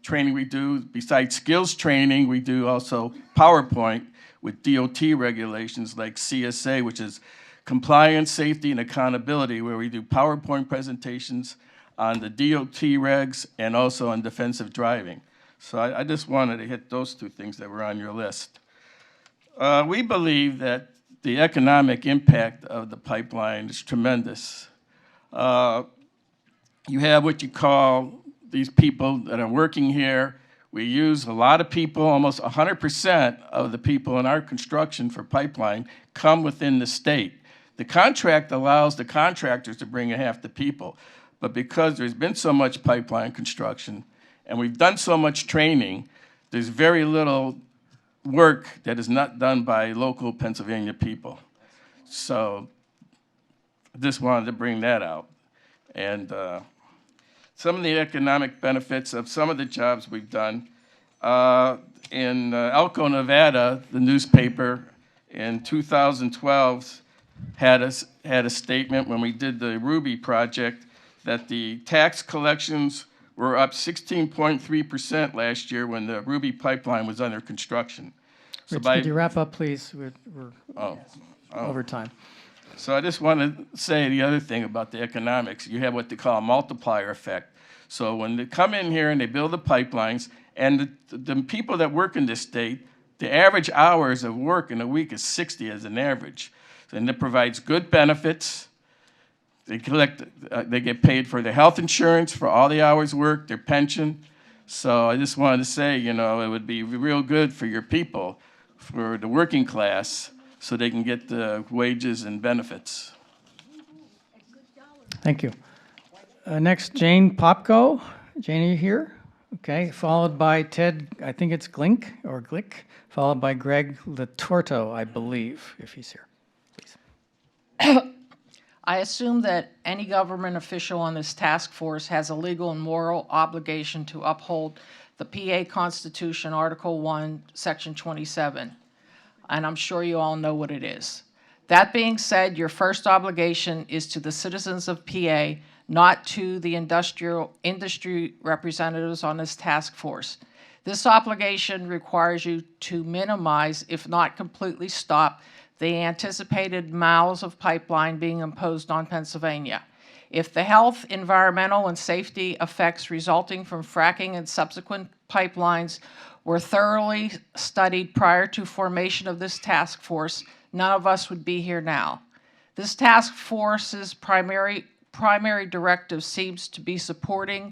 training we do, besides skills training, we do also PowerPoint with DOT regulations like CSA, which is Compliance, Safety, and Accountability, where we do PowerPoint presentations on the DOT regs and also on defensive driving. So I just wanted to hit those two things that were on your list. We believe that the economic impact of the pipeline is tremendous. You have what you call these people that are working here. We use a lot of people, almost 100% of the people in our construction for pipeline come within the state. The contract allows the contractors to bring in half the people, but because there's been so much pipeline construction and we've done so much training, there's very little work that is not done by local Pennsylvania people. So I just wanted to bring that out. And some of the economic benefits of some of the jobs we've done. In Elko, Nevada, the newspaper in 2012 had a statement when we did the Ruby project that the tax collections were up 16.3% last year when the Ruby pipeline was under construction. So Rich, could you wrap up, please? We're over time. So I just want to say the other thing about the economics. You have what they call a multiplier effect. So when they come in here and they build the pipelines, and the people that work in this state, the average hours of work in a week is 60 as an average. And it provides good benefits. They get paid for their health insurance for all the hours worked, their pension. So I just wanted to say, you know, it would be real good for your people, for the working class, so they can get the wages and benefits. Thank you. Next, Jane Popko. Jane, are you here? Okay, followed by Ted, I think it's Glink, followed by Greg Latorto, I believe, if he's here. I assume that any government official on this task force has a legal and moral obligation to uphold the PA Constitution, Article 1, Section 27, and I'm sure you all know what it is. That being said, your first obligation is to the citizens of PA, not to the industry representatives on this task force. This obligation requires you to minimize, if not completely stop, the anticipated miles of pipeline being imposed on Pennsylvania. If the health, environmental, and safety effects resulting from fracking and subsequent pipelines were thoroughly studied prior to formation of this task force, none of us would be here now. This task force's primary directive seems to be support the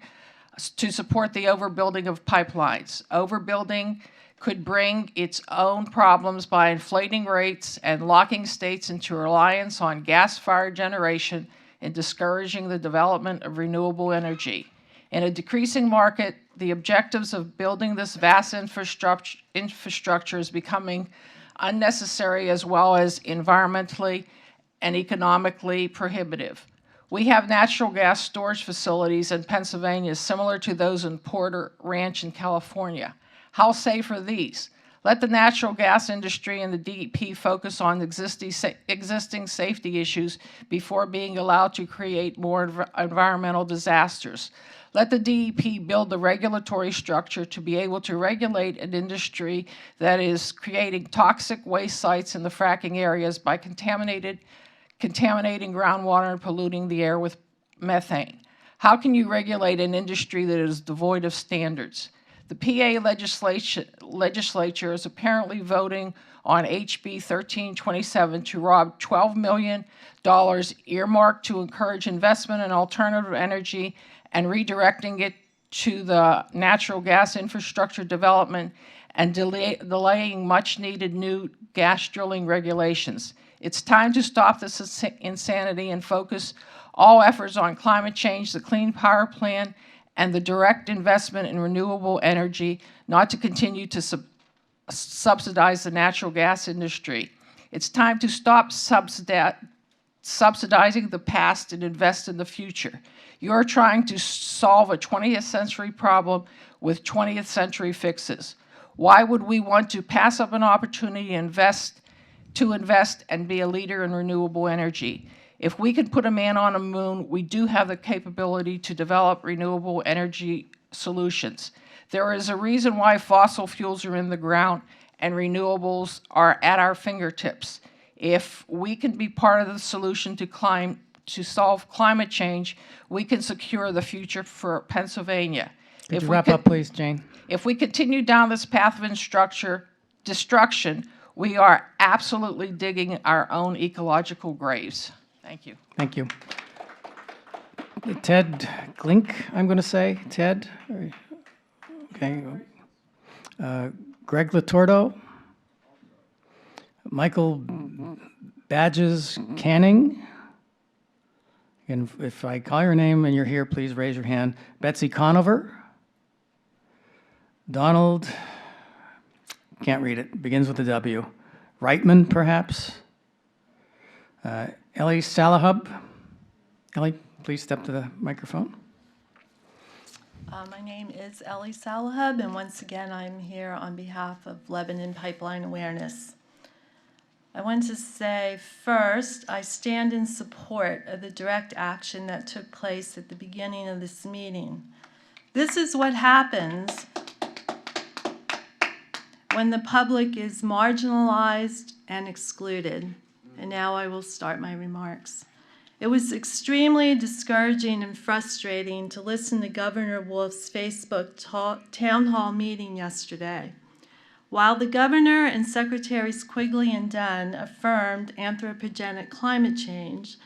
overbuilding of pipelines. Overbuilding could bring its own problems by inflating rates and locking states into reliance on gas-fired generation and discouraging the development of renewable energy. In a decreasing market, the objectives of building this vast infrastructure is becoming unnecessary as well as environmentally and economically prohibitive. We have natural gas storage facilities in Pennsylvania similar to those in Porter Ranch in California. How safe are these? Let the natural gas industry and the DEP focus on existing safety issues before being allowed to create more environmental disasters. Let the DEP build the regulatory structure to be able to regulate an industry that is creating toxic waste sites in the fracking areas by contaminating groundwater and polluting the air with methane. How can you regulate an industry that is devoid of standards? The PA legislature is apparently voting on HB 1327 to rob $12 million earmarked to encourage investment in alternative energy and redirecting it to the natural gas infrastructure development and delaying much-needed new gas drilling regulations. It's time to stop this insanity and focus all efforts on climate change, the Clean Power Plan, and the direct investment in renewable energy, not to continue to subsidize the natural gas industry. It's time to stop subsidizing the past and invest in the future. You're trying to solve a 20th century problem with 20th century fixes. Why would we want to pass up an opportunity to invest and be a leader in renewable energy? If we could put a man on a moon, we do have the capability to develop renewable energy solutions. There is a reason why fossil fuels are in the ground and renewables are at our fingertips. If we can be part of the solution to solve climate change, we can secure the future for Pennsylvania. Could you wrap up, please, Jane? If we continue down this path of destruction, we are absolutely digging our own ecological graves. Thank you. Thank you. Ted Glink, I'm going to say. Ted? Okay. Greg Latorto. Michael Badges Canning. And if I call your name and you're here, please raise your hand. Betsy Conover. Donald, can't read it, begins with a W. Reitman, perhaps. Ellie Salahub. Ellie, please step to the microphone. My name is Ellie Salahub, and once again, I'm here on behalf of Lebanon Pipeline Awareness. I want to say first, I stand in support of the direct action that took place at the beginning of this meeting. This is what happens when the public is marginalized and excluded. And now I will start my remarks. It was extremely discouraging and frustrating to listen to Governor Wolf's Facebook town hall meeting yesterday. While the governor and Secretaries Quigley and Dunn affirmed anthropogenic climate change,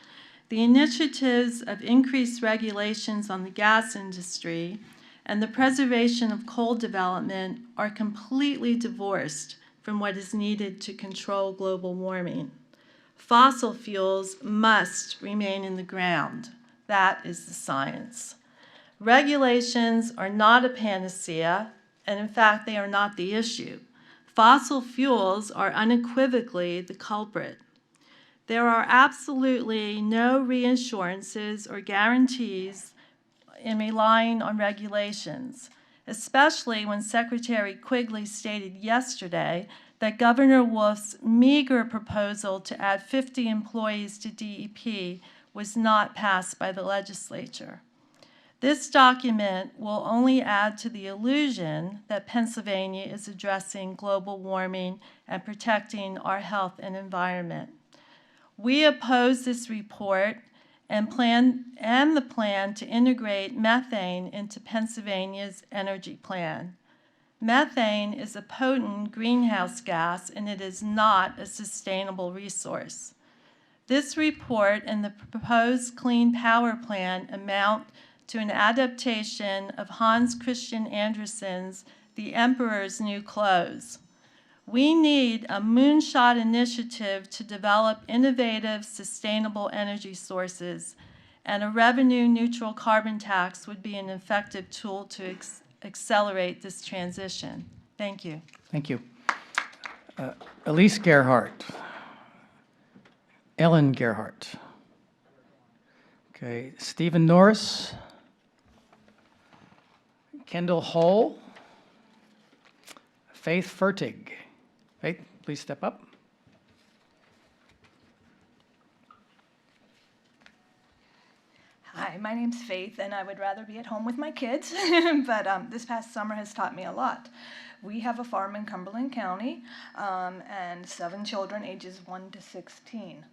the initiatives of increased regulations on the gas industry and the preservation of coal development are completely divorced from what is needed to control global warming. Fossil fuels must remain in the ground. That is the science. Regulations are not a panacea, and in fact, they are not the issue. Fossil fuels are unequivocally the culprit. There are absolutely no reassurances or guarantees in relying on regulations, especially when Secretary Quigley stated yesterday that Governor Wolf's meager proposal to add 50 employees to DEP was not passed by the legislature. This document will only add to the illusion that Pennsylvania is addressing global warming and protecting our health and environment. We oppose this report and the plan to integrate methane into Pennsylvania's energy plan. Methane is a potent greenhouse gas, and it is not a sustainable resource. This report and the proposed Clean Power Plan amount to an adaptation of Hans Christian Andersen's The Emperor's New Clothes. We need a moonshot initiative to develop innovative, sustainable energy sources, and a revenue-neutral carbon tax would be an effective tool to accelerate this transition. Thank you. Thank you. Elise Gerhardt. Ellen Gerhardt. Okay, Stephen Norris. Kendall Hull. Faith Fertig. Faith, please step up. Hi, my name's Faith, and I would rather be at home with my kids, but this past summer has taught me a lot. We have a farm in Cumberland County, and 7 children ages 1 to 16.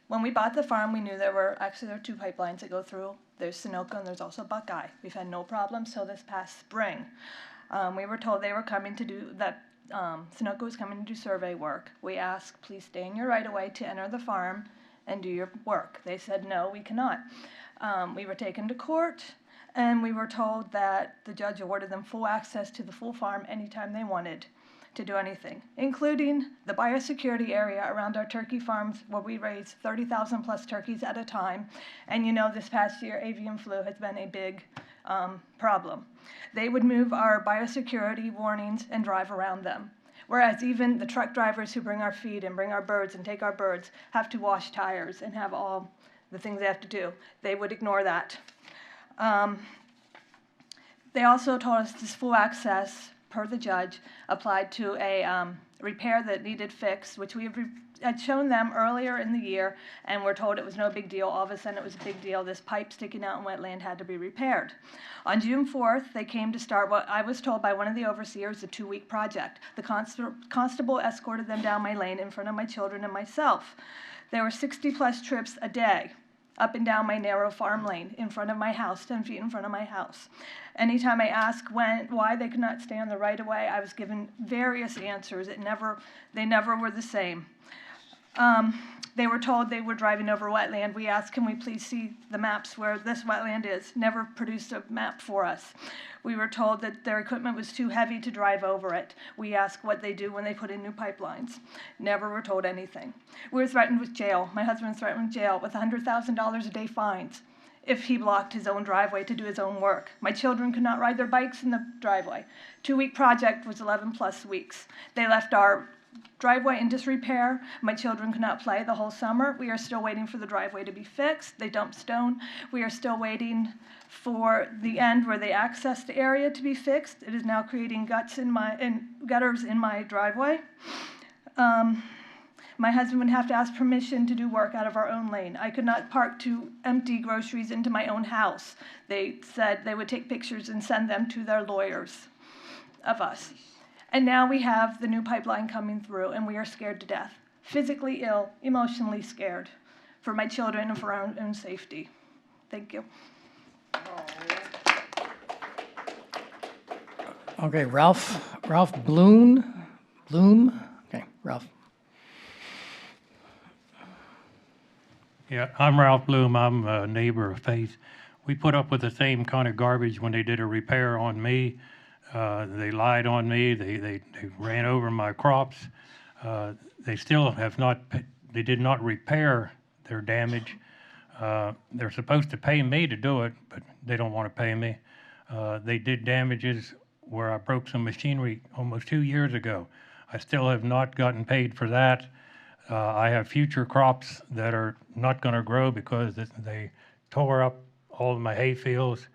When we bought the farm, we knew there were 2 pipelines that go through. There's Sunoco and there's also Buckeye. We've had no problems till this past spring. We were told they were coming to do that. Sunoco was coming to do survey work. We asked, please stay in your right-of-way to enter the farm and do your work. They said, no, we cannot. We were taken to court, and we were told that the judge awarded them full access to the full farm anytime they wanted to do anything, including the biosecurity area around our turkey farms where we raise 30,000 plus turkeys at a time. And you know, this past year, avian flu has been a big problem. They would move our biosecurity warnings and drive around them. Whereas even the truck drivers who bring our feed and bring our birds and take our birds have to wash tires and have all the things they have to do. They would ignore that. They also told us this full access, per the judge, applied to a repair that needed fixed, which we had shown them earlier in the year, and we're told it was no big deal. All of a sudden it was a big deal. This pipe sticking out in wetland had to be repaired. On June 4th, they came to start what I was told by one of the overseers, a 2-week project. The constable escorted them down my lane in front of my children and myself. There were 60 plus trips a day up and down my narrow farm lane in front of my house, 10 feet in front of my house. Anytime I asked why they could not stay on the right-of-way, I was given various answers. They never were the same. They were told they were driving over wetland. We asked, can we please see the maps where this wetland is? Never produced a map for us. We were told that their equipment was too heavy to drive over it. We asked what they do when they put in new pipelines. Never were told anything. We were threatened with jail. My husband was threatened with jail with $100,000 a day fines if he blocked his own driveway to do his own work. My children could not ride their bikes in the driveway. 2-week project was 11 plus weeks. They left our driveway in disrepair. My children could not play the whole summer. We are still waiting for the driveway to be fixed. They dumped stone. We are still waiting for the end where they access the area to be fixed. It is now creating gutters in my driveway. My husband would have to ask permission to do work out of our own lane. I could not park to empty groceries into my own house. They said they would take pictures and send them to their lawyers of us. And now we have the new pipeline coming through, and we are scared to death. Physically ill, emotionally scared for my children and for our own safety. Thank you. Okay, Ralph Bloom? Okay, Ralph. Yeah, I'm Ralph Bloom. I'm a neighbor of Faith. We put up with the same kind of garbage when they did a repair on me. They lied on me. They ran over my crops. They still have not, they did not repair their damage. They're supposed to pay me to do it, but they don't want to pay me. They did damages where I broke some machinery almost 2 years ago. I still have not gotten paid for that. I have future crops that are not going to grow because they tore up all of my hay fields.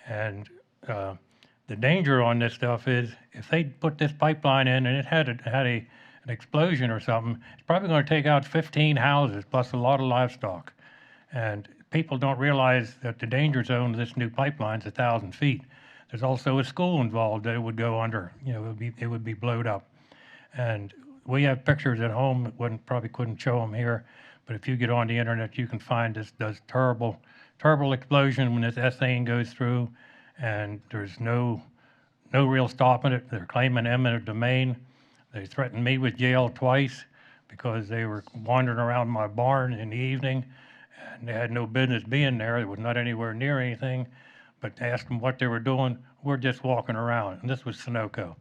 And the danger on this stuff is if they put this pipeline in and it had an explosion or something, it's probably going to take out 15 houses plus a lot of livestock. And people don't realize that the danger zone of this new pipeline is 1,000 feet. There's also a school involved that it would go under. You know, it would be blowed up. And we have pictures at home. Probably couldn't show them here, but if you get on the internet, you can find this terrible explosion when this ethane goes through, and there's no real stopping it. They're claiming eminent domain. They threatened me with jail twice because they were wandering around my barn in the evening, and they had no business being there. It was not anywhere near anything, but asked them what they were doing. We're just walking around, and this was Sunoco,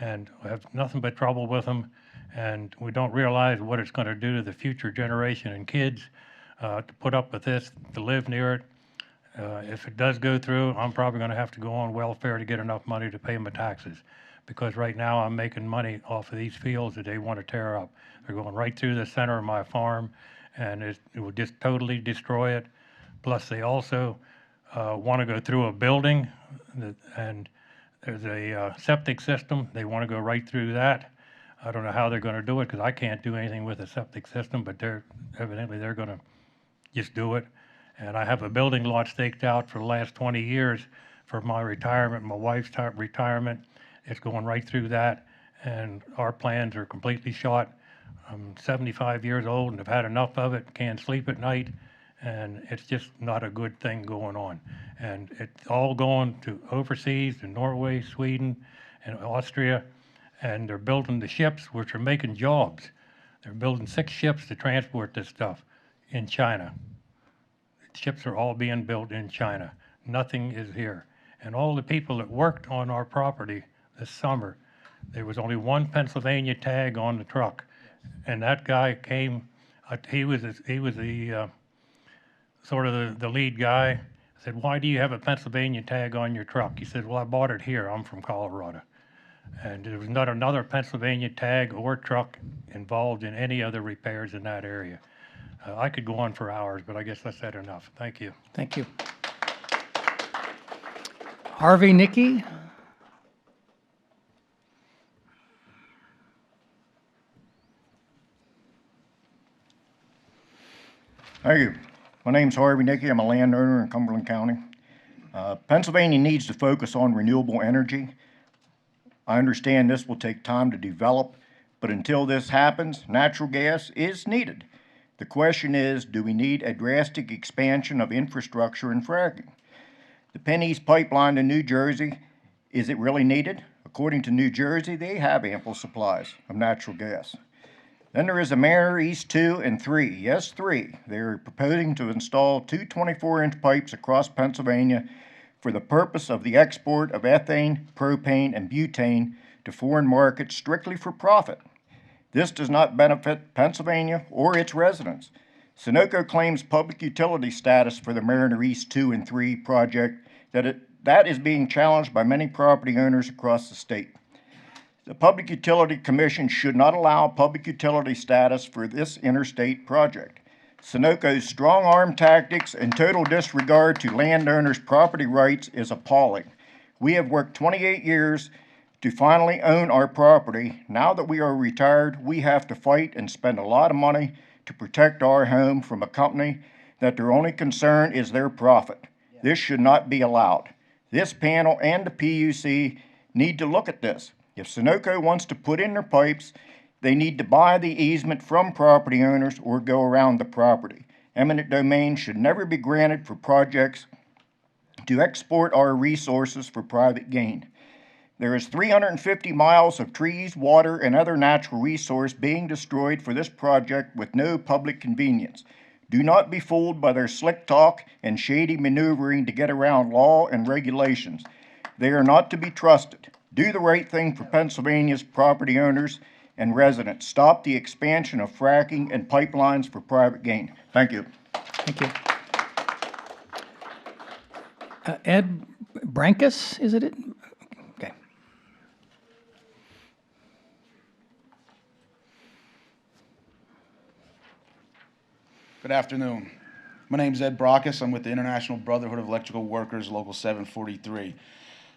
and we have nothing but trouble with them. And we don't realize what it's going to do to the future generation and kids to put up with this, to live near it. If it does go through, I'm probably going to have to go on welfare to get enough money to pay my taxes, because right now I'm making money off of these fields that they want to tear up. They're going right through the center of my farm, and it will just totally destroy it. Plus, they also want to go through a building, and there's a septic system. They want to go right through that. I don't know how they're going to do it because I can't do anything with a septic system, but evidently they're going to just do it. And I have a building lot staked out for the last 20 years for my retirement, my wife's retirement. It's going right through that, and our plans are completely shot. I'm 75 years old and have had enough of it, can't sleep at night, and it's just not a good thing going on. And it's all going to overseas, to Norway, Sweden, and Austria. And they're building the ships, which are making jobs. They're building 6 ships to transport this stuff in China. The ships are all being built in China. Nothing is here. And all the people that worked on our property this summer, there was only one Pennsylvania tag on the truck. And that guy came, he was the sort of the lead guy. I said, "Why do you have a Pennsylvania tag on your truck?" He said, "Well, I bought it here. I'm from Colorado." And there was not another Pennsylvania tag or truck involved in any other repairs in that area. I could go on for hours, but I guess that's said enough. Thank you. Thank you. Harvey Nicky? Thank you. My name's Harvey Nicky. I'm a landowner in Cumberland County. Pennsylvania needs to focus on renewable energy. I understand this will take time to develop, but until this happens, natural gas is needed. The question is, do we need a drastic expansion of infrastructure and fracking? The Penn East pipeline to New Jersey, is it really needed? According to New Jersey, they have ample supplies of natural gas. Then there is the Mariner East 2 and 3. Yes, 3. They're proposing to install 2 24-inch pipes across Pennsylvania for the purpose of the export of ethane, propane, and butane to foreign markets strictly for profit. This does not benefit Pennsylvania or its residents. Sunoco claims public utility status for the Mariner East 2 and 3 project that is being challenged by many property owners across the state. The Public Utility Commission should not allow public utility status for this interstate project. Sunoco's strong-arm tactics and total disregard to landowners' property rights is appalling. We have worked 28 years to finally own our property. Now that we are retired, we have to fight and spend a lot of money to protect our home from a company that their only concern is their profit. This should not be allowed. This panel and the PUC need to look at this. If Sunoco wants to put in their pipes, they need to buy the easement from property owners or go around the property. Eminent domain should never be granted for projects to export our resources for private gain. There is 350 miles of trees, water, and other natural resource being destroyed for this project with no public convenience. Do not be fooled by their slick talk and shady maneuvering to get around law and regulations. They are not to be trusted. Do the right thing for Pennsylvania's property owners and residents. Stop the expansion of fracking and pipelines for private gain. Thank you. Thank you. Ed Brankus, is it? Okay. Good afternoon. My name is Ed Brockus. I'm with the International Brotherhood of Electrical Workers, Local 743.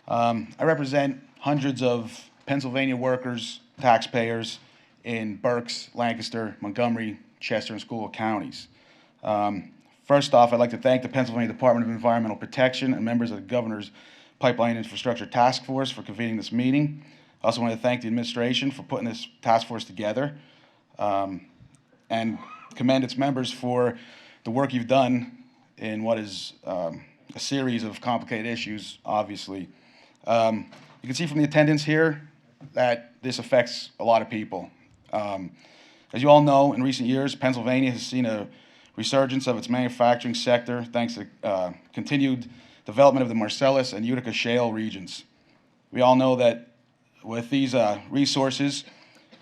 I represent hundreds of Pennsylvania workers, taxpayers in Berks, Lancaster, Montgomery, Chester, and Schuylkill counties. First off, I'd like to thank the Pennsylvania Department of Environmental Protection and members of the Governor's Pipeline Infrastructure Task Force for convening this meeting. I also want to thank the administration for putting this task force together and commend its members for the work you've done in what is a series of complicated issues, obviously. You can see from the attendance here that this affects a lot of people. As you all know, in recent years, Pennsylvania has seen a resurgence of its manufacturing sector thanks to continued development of the Marcellus and Utica shale regions. We all know that with these resources,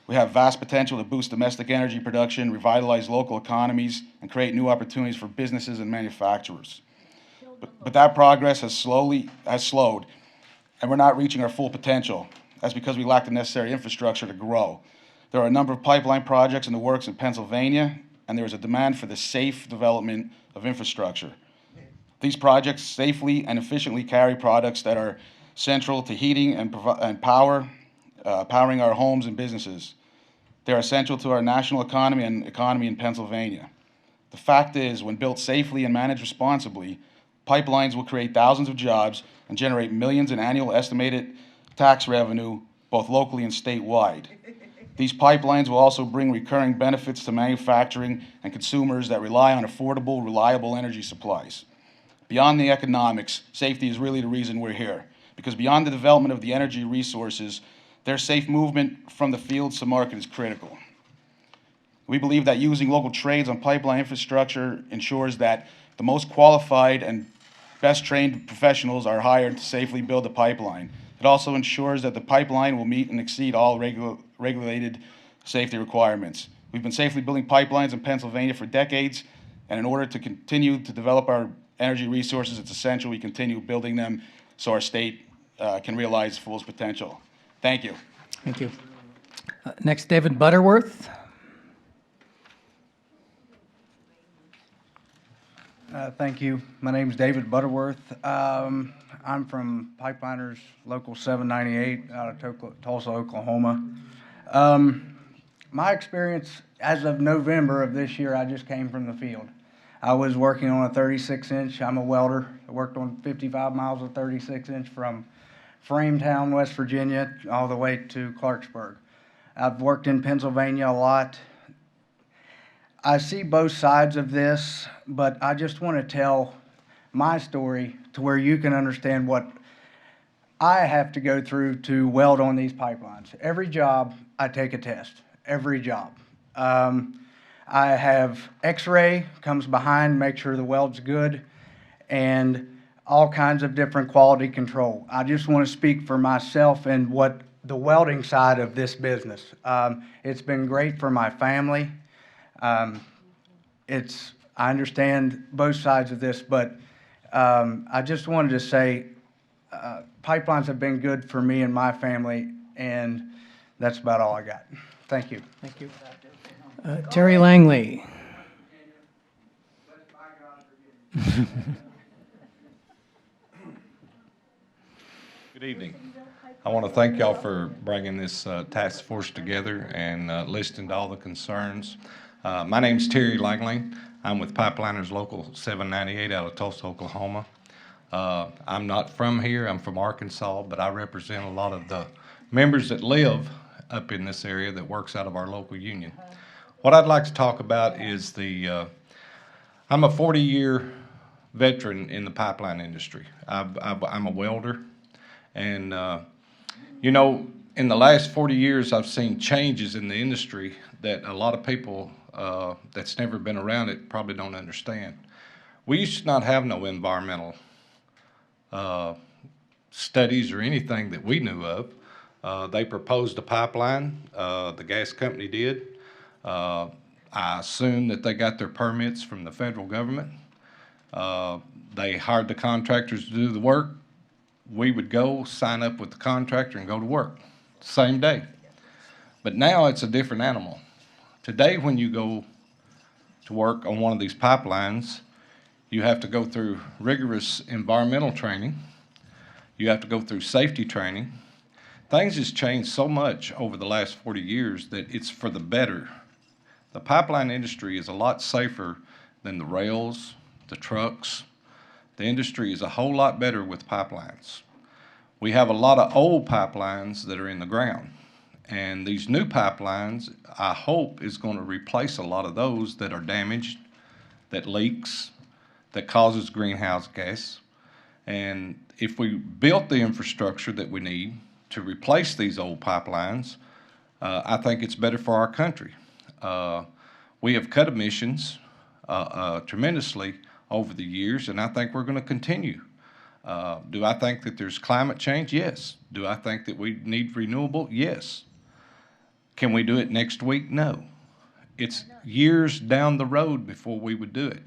we have vast potential to boost domestic energy production, revitalize local economies, and create new opportunities for businesses and manufacturers. But that progress has slowed, and we're not reaching our full potential. That's because we lack the necessary infrastructure to grow. There are a number of pipeline projects in the works in Pennsylvania, and there is a demand for the safe development of infrastructure. These projects safely and efficiently carry products that are central to heating and power, powering our homes and businesses. They are essential to our national economy and economy in Pennsylvania. The fact is, when built safely and managed responsibly, pipelines will create thousands of jobs and generate millions in annual estimated tax revenue, both locally and statewide. These pipelines will also bring recurring benefits to manufacturing and consumers that rely on affordable, reliable energy supplies. Beyond the economics, safety is really the reason we're here, because beyond the development of the energy resources, their safe movement from the fields to market is critical. We believe that using local trades on pipeline infrastructure ensures that the most qualified and best trained professionals are hired to safely build the pipeline. It also ensures that the pipeline will meet and exceed all regulated safety requirements. We've been safely building pipelines in Pennsylvania for decades, and in order to continue to develop our energy resources, it's essential we continue building them so our state can realize its fullest potential. Thank you. Thank you. Next, David Butterworth. Thank you. My name is David Butterworth. I'm from Pipeliners Local 798 out of Tulsa, Oklahoma. My experience as of November of this year, I just came from the field. I was working on a 36-inch. I'm a welder. I worked on 55 miles of 36-inch from Frametown, West Virginia, all the way to Clarksburg. I've worked in Pennsylvania a lot. I see both sides of this, but I just want to tell my story to where you can understand what I have to go through to weld on these pipelines. Every job, I take a test. Every job. I have X-ray, comes behind, make sure the weld's good, and all kinds of different quality control. I just want to speak for myself and what the welding side of this business. It's been great for my family. I understand both sides of this, but I just wanted to say pipelines have been good for me and my family, and That's about all I got. Thank you. Thank you. Terry Langley. Good evening. I want to thank y'all for bringing this task force together and listening to all the concerns. My name's Terry Langley. I'm with Pipeliners Local 798 out of Tulsa, Oklahoma. I'm not from here. I'm from Arkansas, but I represent a lot of the members that live up in this area that works out of our local union. What I'd like to talk about is I'm a 40-year veteran in the pipeline industry. I'm a welder, and you know, in the last 40 years, I've seen changes in the industry that a lot of people that's never been around it probably don't understand. We used to not have no environmental studies or anything that we knew of. They proposed a pipeline, the gas company did. I assume that they got their permits from the federal government. They hired the contractors to do the work. We would go sign up with the contractor and go to work same day. But now it's a different animal. Today, when you go to work on one of these pipelines, you have to go through rigorous environmental training. You have to go through safety training. Things has changed so much over the last 40 years that it's for the better. The pipeline industry is a lot safer than the rails, the trucks. The industry is a whole lot better with pipelines. We have a lot of old pipelines that are in the ground. And these new pipelines, I hope, is going to replace a lot of those that are damaged, that leaks, that causes greenhouse gas. And if we built the infrastructure that we need to replace these old pipelines, I think it's better for our country. We have cut emissions tremendously over the years, and I think we're going to continue. Do I think that there's climate change? Yes. Do I think that we need renewable? Yes. Can we do it next week? No. It's years down the road before we would do it.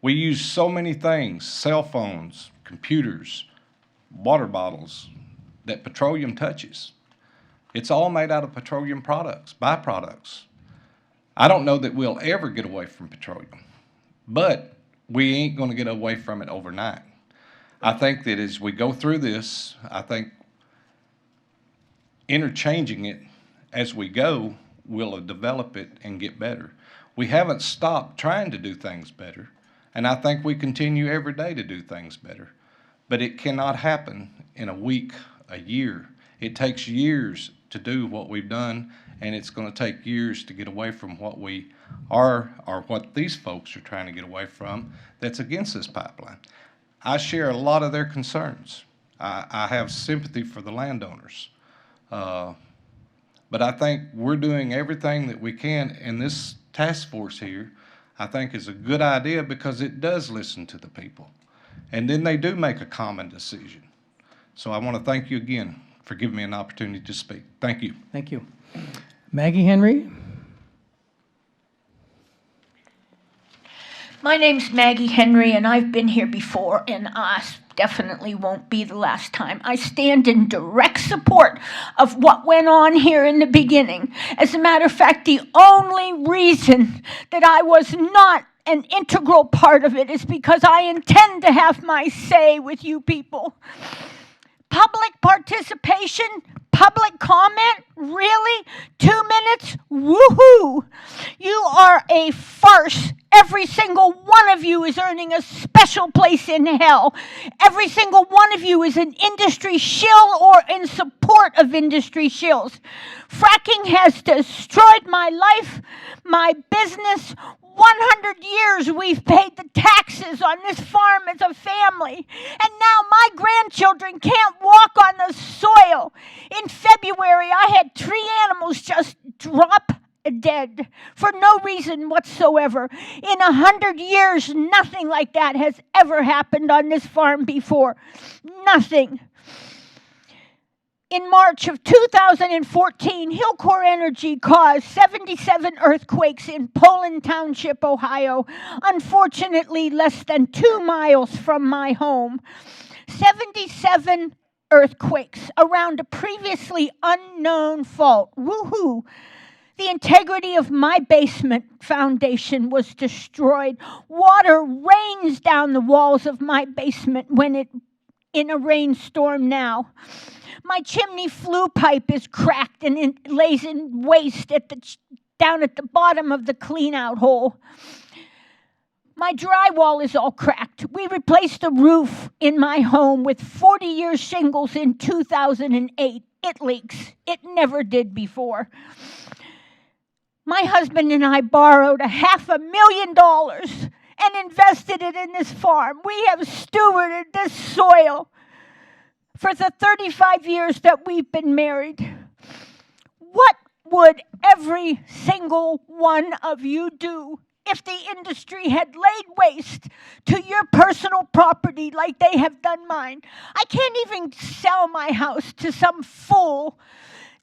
We use so many things, cell phones, computers, water bottles, that petroleum touches. It's all made out of petroleum products, byproducts. I don't know that we'll ever get away from petroleum, but we ain't going to get away from it overnight. I think that as we go through this, I think interchanging it as we go will develop it and get better. We haven't stopped trying to do things better, and I think we continue every day to do things better. But it cannot happen in a week, a year. It takes years to do what we've done, and it's going to take years to get away from what we are, or what these folks are trying to get away from that's against this pipeline. I share a lot of their concerns. I have sympathy for the landowners. But I think we're doing everything that we can, and this task force here, I think, is a good idea because it does listen to the people. And then they do make a common decision. So I want to thank you again for giving me an opportunity to speak. Thank you. Thank you. Maggie Henry? My name's Maggie Henry, and I've been here before, and I definitely won't be the last time. I stand in direct support of what went on here in the beginning. As a matter of fact, the only reason that I was not an integral part of it is because I intend to have my say with you people. Public participation, public comment, really? 2 minutes? Woohoo! You are a farce. Every single one of you is earning a special place in hell. Every single one of you is an industry shill or in support of industry shills. Fracking has destroyed my life, my business. 100 years we've paid the taxes on this farm as a family, and now my grandchildren can't walk on the soil. In February, I had 3 animals just drop dead for no reason whatsoever. In 100 years, nothing like that has ever happened on this farm before. Nothing. In March of 2014, Hillcore Energy caused 77 earthquakes in Poland Township, Ohio, unfortunately less than 2 miles from my home. 77 earthquakes around a previously unknown fault. Woohoo! The integrity of my basement foundation was destroyed. Water rains down the walls of my basement in a rainstorm now. My chimney flue pipe is cracked and it lays in waste down at the bottom of the clean-out hole. My drywall is all cracked. We replaced the roof in my home with 40-year shingles in 2008. It leaks. It never did before. My husband and I borrowed $500,000 and invested it in this farm. We have stewarded this soil for the 35 years that we've been married. What would every single one of you do if the industry had laid waste to your personal property like they have done mine? I can't even sell my house to some fool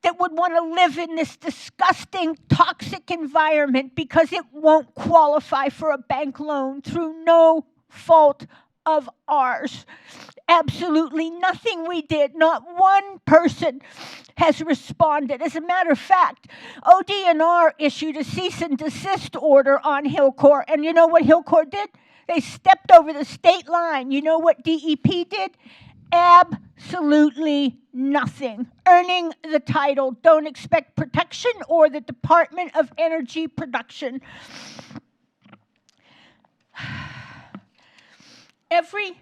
that would want to live in this disgusting, toxic environment because it won't qualify for a bank loan through no fault of ours. Absolutely nothing we did, not one person has responded. As a matter of fact, ODNR issued a cease and desist order on Hillcore, and you know what Hillcore did? They stepped over the state line. You know what DEP did? Absolutely nothing. Earning the title, don't expect protection, or the Department of Energy Production. Every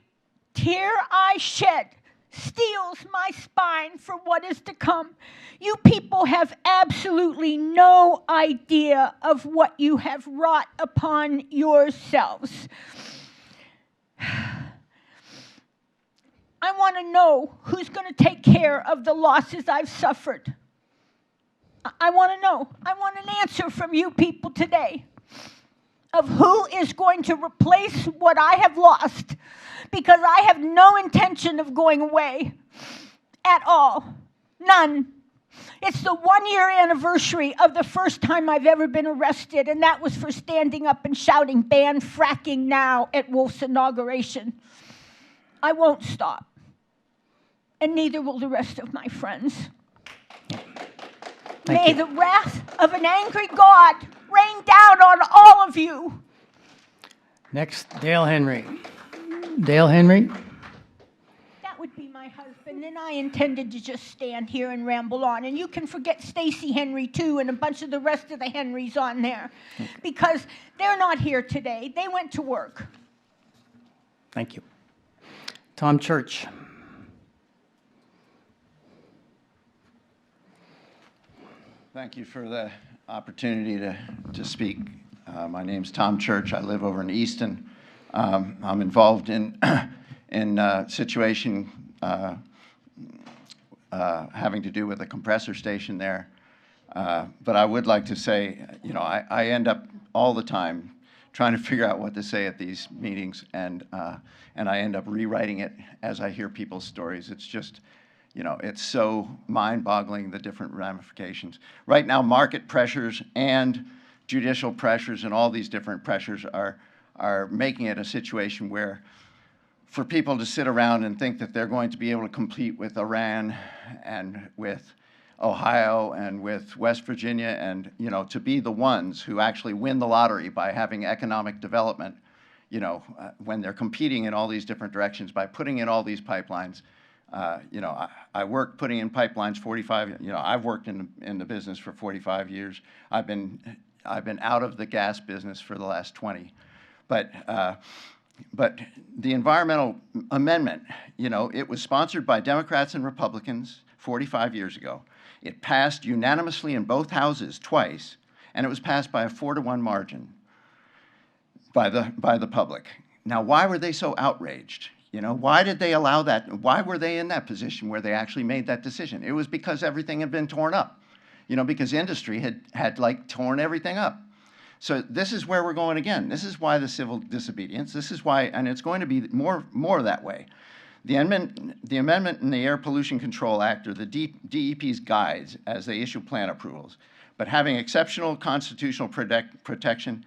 tear I shed steals my spine for what is to come. You people have absolutely no idea of what you have wrought upon yourselves. I want to know who's going to take care of the losses I've suffered. I want to know. I want an answer from you people today of who is going to replace what I have lost, because I have no intention of going away at all. None. It's the 1-year anniversary of the first time I've ever been arrested, and that was for standing up and shouting, "Ban fracking now," at Wolf's inauguration. I won't stop, and neither will the rest of my friends. May the wrath of an angry God rain down on all of you. Next, Dale Henry. Dale Henry? That would be my husband, and I intended to just stand here and ramble on. And you can forget Stacy Henry, too, and a bunch of the rest of the Henrys on there, because they're not here today. They went to work. Thank you. Tom Church. Thank you for the opportunity to speak. My name's Tom Church. I live over in Easton. I'm involved in a situation having to do with a compressor station there. But I would like to say, you know, I end up all the time trying to figure out what to say at these meetings, and I end up rewriting it as I hear people's stories. It's just, you know, it's so mind-boggling, the different ramifications. Right now, market pressures and judicial pressures and all these different pressures are making it a situation where for people to sit around and think that they're going to be able to compete with Iran and with Ohio and with West Virginia, and, you know, to be the ones who actually win the lottery by having economic development, you know, when they're competing in all these different directions by putting in all these pipelines. You know, I worked putting in pipelines 45, you know, I've worked in the business for 45 years. I've been out of the gas business for the last 20. But the environmental amendment, you know, it was sponsored by Democrats and Republicans 45 years ago. It passed unanimously in both houses twice, and it was passed by a 4-to-1 margin by the public. Now, why were they so outraged? You know, why did they allow that? Why were they in that position where they actually made that decision? It was because everything had been torn up, you know, because industry had like torn everything up. So this is where we're going again. This is why the civil disobedience. This is why, and it's going to be more that way. The amendment in the Air Pollution Control Act are the DEP's guides as they issue plan approvals, but having exceptional constitutional protection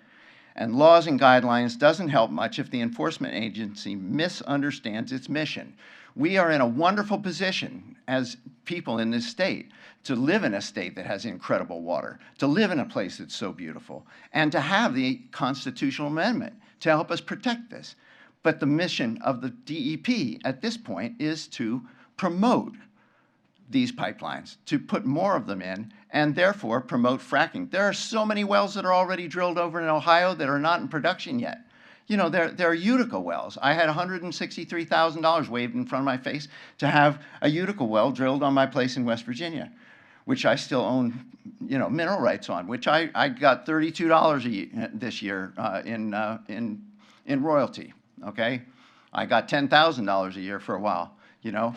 and laws and guidelines doesn't help much if the enforcement agency misunderstands its mission. We are in a wonderful position as people in this state to live in a state that has incredible water, to live in a place that's so beautiful, and to have the constitutional amendment to help us protect this. But the mission of the DEP at this point is to promote these pipelines, to put more of them in, and therefore promote fracking. There are so many wells that are already drilled over in Ohio that are not in production yet. You know, they're Utica wells. I had $163,000 waved in front of my face to have a Utica well drilled on my place in West Virginia, which I still own, you know, mineral rights on, which I got $32 this year in royalty, okay? I got $10,000 a year for a while, you know?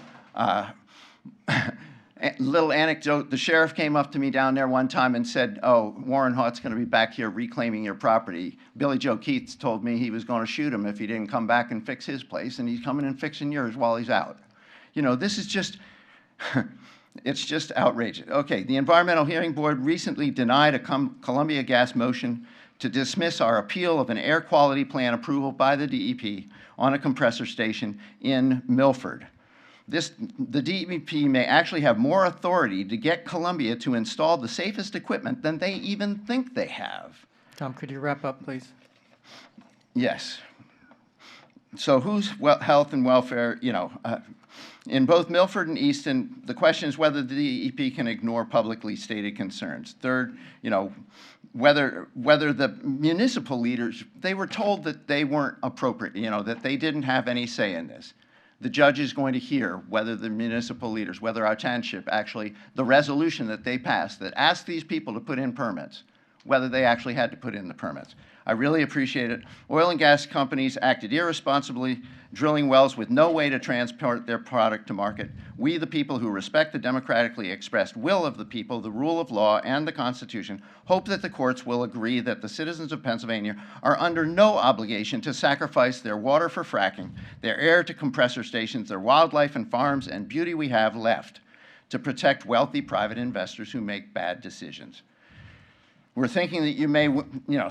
Little anecdote, the sheriff came up to me down there one time and said, oh, Warren Haught's going to be back here reclaiming your property. Billy Joe Keats told me he was going to shoot him if he didn't come back and fix his place, and he's coming and fixing yours while he's out. You know, this is just, it's just outrageous. Okay, the Environmental Hearing Board recently denied a Columbia Gas motion to dismiss our appeal of an air quality plan approval by the DEP on a compressor station in Milford. The DEP may actually have more authority to get Columbia to install the safest equipment than they even think they have. Tom, could you wrap up, please? Yes. So whose health and welfare, you know, in both Milford and Easton, the question is whether the DEP can ignore publicly stated concerns. Third, you know, whether the municipal leaders, they were told that they weren't appropriate, you know, that they didn't have any say in this. The judge is going to hear whether the municipal leaders, whether our township actually, the resolution that they passed that asked these people to put in permits, whether they actually had to put in the permits. I really appreciate it. Oil and gas companies acted irresponsibly, drilling wells with no way to transport their product to market. We, the people who respect the democratically expressed will of the people, the rule of law, and the Constitution, hope that the courts will agree that the citizens of Pennsylvania are under no obligation to sacrifice their water for fracking, their air to compressor stations, their wildlife and farms and beauty we have left to protect wealthy private investors who make bad decisions. We're thinking that you may,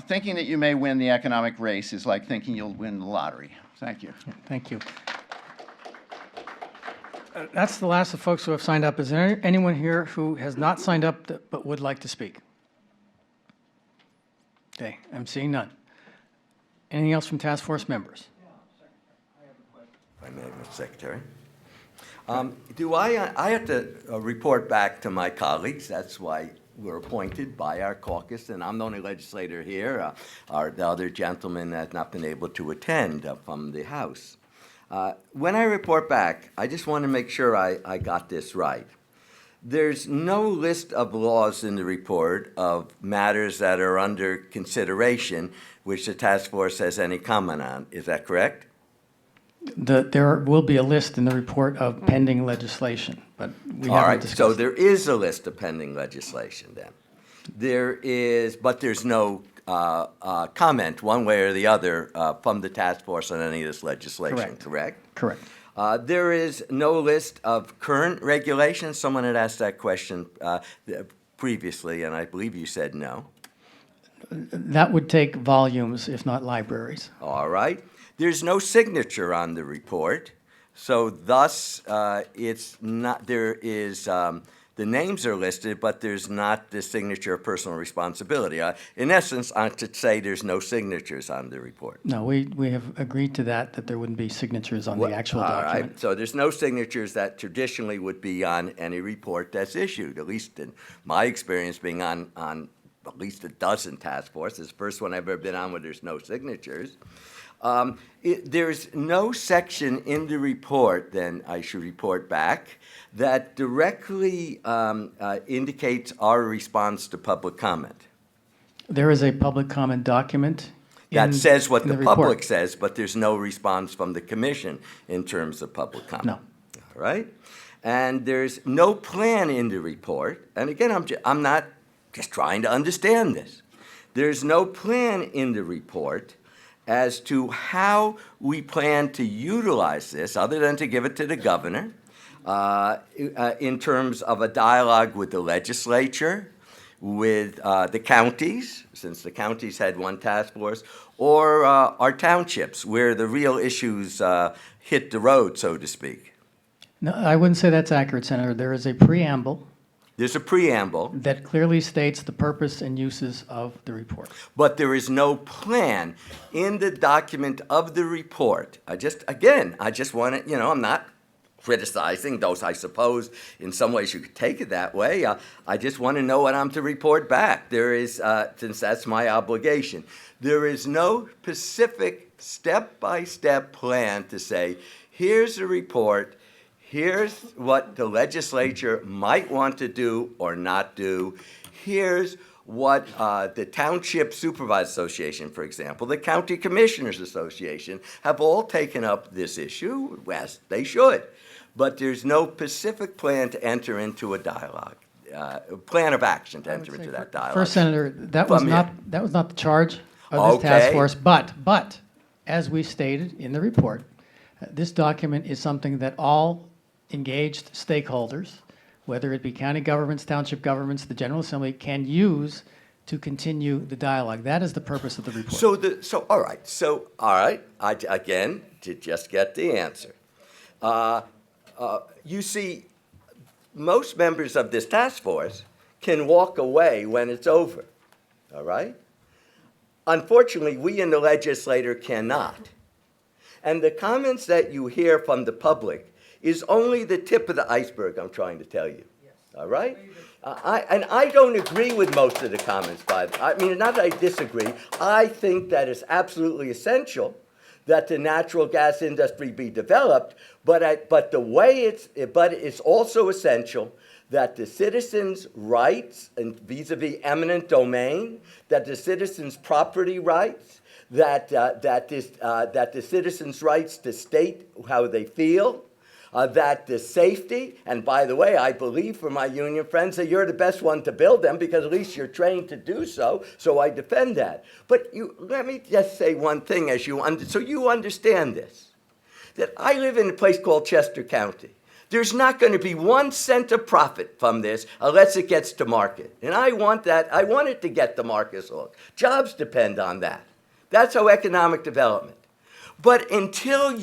thinking that you may win the economic race is like thinking you'll win the lottery. Thank you. Thank you. That's the last of folks who have signed up. Is there anyone here who has not signed up but would like to speak? Okay, I'm seeing none. Anything else from task force members? If I may, Mr. Secretary. I have to report back to my colleagues. That's why we're appointed by our caucus, and I'm the only legislator here. The other gentleman has not been able to attend from the House. When I report back, I just want to make sure I got this right. There's no list of laws in the report of matters that are under consideration which the task force has any comment on. Is that correct? There will be a list in the report of pending legislation, but we haven't discussed. So there is a list of pending legislation then. There is, but there's no comment one way or the other from the task force on any of this legislation, correct? Correct. There is no list of current regulations. Someone had asked that question previously, and I believe you said no. That would take volumes, if not libraries. All right. There's no signature on the report, so thus it's not. There is the names are listed, but there's not the signature of personal responsibility. In essence, I should say there's no signatures on the report. No, we have agreed to that there wouldn't be signatures on the actual document. All right. So there's no signatures that traditionally would be on any report that's issued. At least in my experience, being on at least a dozen task forces, the first one I've ever been on where there's no signatures. There's no section in the report, then I should report back, that directly indicates our response to public comment. There is a public comment document that says what the public report says, but there's no response from the commission in terms of public comment. No. All right? And there's no plan in the report. And again, I'm not just trying to understand this. There's no plan in the report as to how we plan to utilize this, other than to give it to the governor, in terms of a dialogue with the legislature, with the counties, since the counties had one task force, or our townships, where the real issues hit the road, so to speak. No, I wouldn't say that's accurate, Senator. There is a preamble There's a preamble, that clearly states the purpose and uses of the report. but there is no plan in the document of the report. I just want to, I'm not criticizing those. I suppose in some ways you could take it that way. I just want to know what I'm to report back. There is, since that's my obligation, there is no specific step-by-step plan to say, here's a report, here's what the legislature might want to do or not do, here's what the Township Supervisors Association, for example, the County Commissioners Association, have all taken up this issue, as they should. But there's no specific plan to enter into a dialogue, plan of action to enter into that dialogue. First, Senator, that was not the charge of this task force, but as we stated in the report, this document is something that all engaged stakeholders, whether it be county governments, township governments, the General Assembly, can use to continue the dialogue. That is the purpose of the report. All right. Again, to just get the answer. You see, most members of this task force can walk away when it's over, all right? Unfortunately, we in the legislature cannot. And the comments that you hear from the public is only the tip of the iceberg, I'm trying to tell you, all right? I don't agree with most of the comments, not that I disagree. I think that it's absolutely essential that the natural gas industry be developed, but it's also essential that the citizens' rights and vis-a-vis eminent domain, that the citizens' property rights, that the citizens' rights to state how they feel, that the safety, and by the way, I believe for my union friends that you're the best one to build them because at least you're trained to do so, so I defend that. But let me just say one thing so you understand this, that I live in a place called Chester County. There's not going to be 1 cent of profit from this unless it gets to market. And I want it to get to Marcus Hook. Jobs depend on that. That's how economic development. But until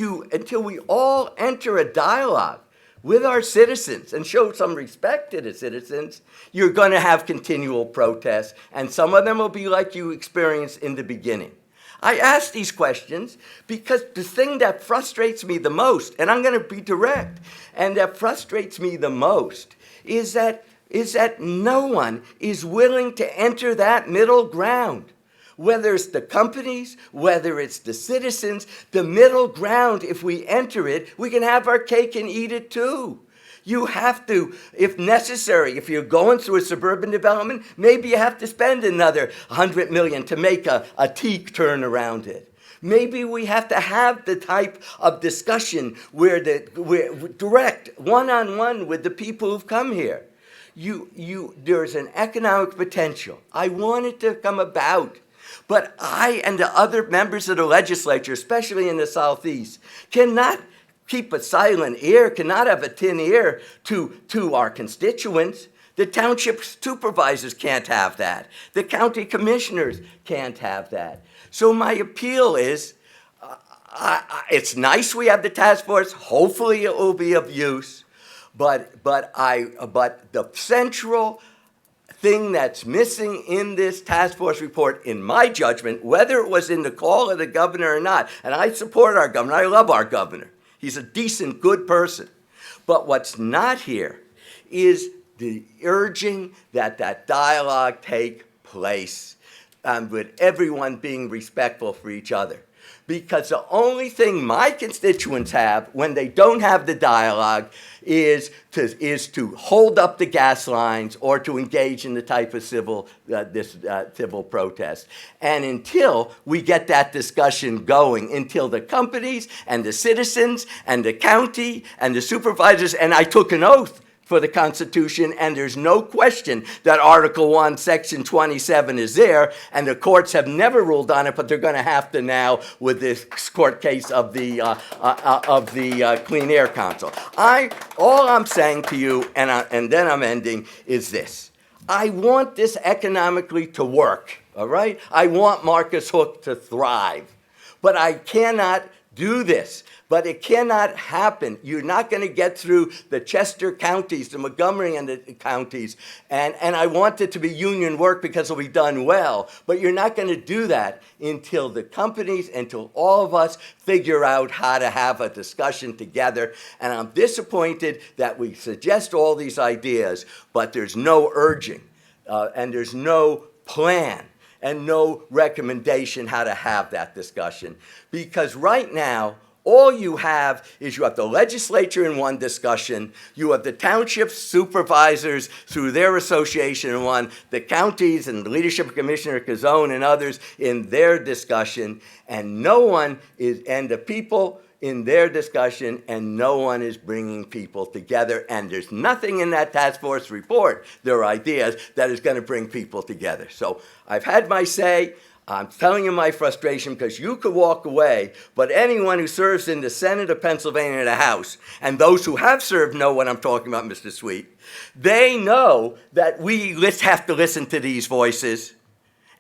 we all enter a dialogue with our citizens and show some respect to the citizens, you're going to have continual protests, and some of them will be like you experienced in the beginning. I ask these questions because the thing that frustrates me the most, and I'm going to be direct, and that frustrates me the most is that no one is willing to enter that middle ground. Whether it's the companies, whether it's the citizens, the middle ground, if we enter it, we can have our cake and eat it too. You have to, if necessary, if you're going through a suburban development, maybe you have to spend another $100 million to make a teak turn around it. Maybe we have to have the type of discussion where direct, one-on-one with the people who've come here. There's an economic potential. I want it to come about. But I and the other members of the legislature, especially in the Southeast, cannot keep a silent ear, cannot have a tin ear to our constituents. The township supervisors can't have that. The county commissioners can't have that. So my appeal is, it's nice we have the task force. Hopefully it will be of use. But the central thing that's missing in this task force report, in my judgment, whether it was in the call of the governor or not, and I support our governor, I love our governor. He's a decent, good person. But what's not here is the urging that dialogue take place, with everyone being respectful for each other. Because the only thing my constituents have when they don't have the dialogue is to hold up the gas lines or to engage in the type of civil protest. And until we get that discussion going, until the companies and the citizens and the county and the supervisors, and I took an oath for the Constitution, and there's no question that Article 1, Section 27 is there, and the courts have never ruled on it, but they're going to have to now with this court case of the Clean Air Council. All I'm saying to you, and then I'm ending, is this. I want this economically to work, all right? I want Marcus Hook to thrive, but I cannot do this But it cannot happen. You're not going to get through the Chester counties, the Montgomery and the counties. And I want it to be union work because it'll be done well. But you're not going to do that until the companies, until all of us figure out how to have a discussion together. And I'm disappointed that we suggest all these ideas, but there's no urging and there's no plan and no recommendation how to have that discussion. Because right now, all you have is you have the legislature in one discussion, you have the township supervisors through their association in one, the counties and the leadership of Commissioner Cazone and others in their discussion, and the people in their discussion, and no one is bringing people together, and there's nothing in that task force report, their ideas, that is going to bring people together. So I've had my say. I'm telling you my frustration because you could walk away, but anyone who serves in the Senate of Pennsylvania and the House, and those who have served know what I'm talking about, Mr. Sweet, they know that we have to listen to these voices,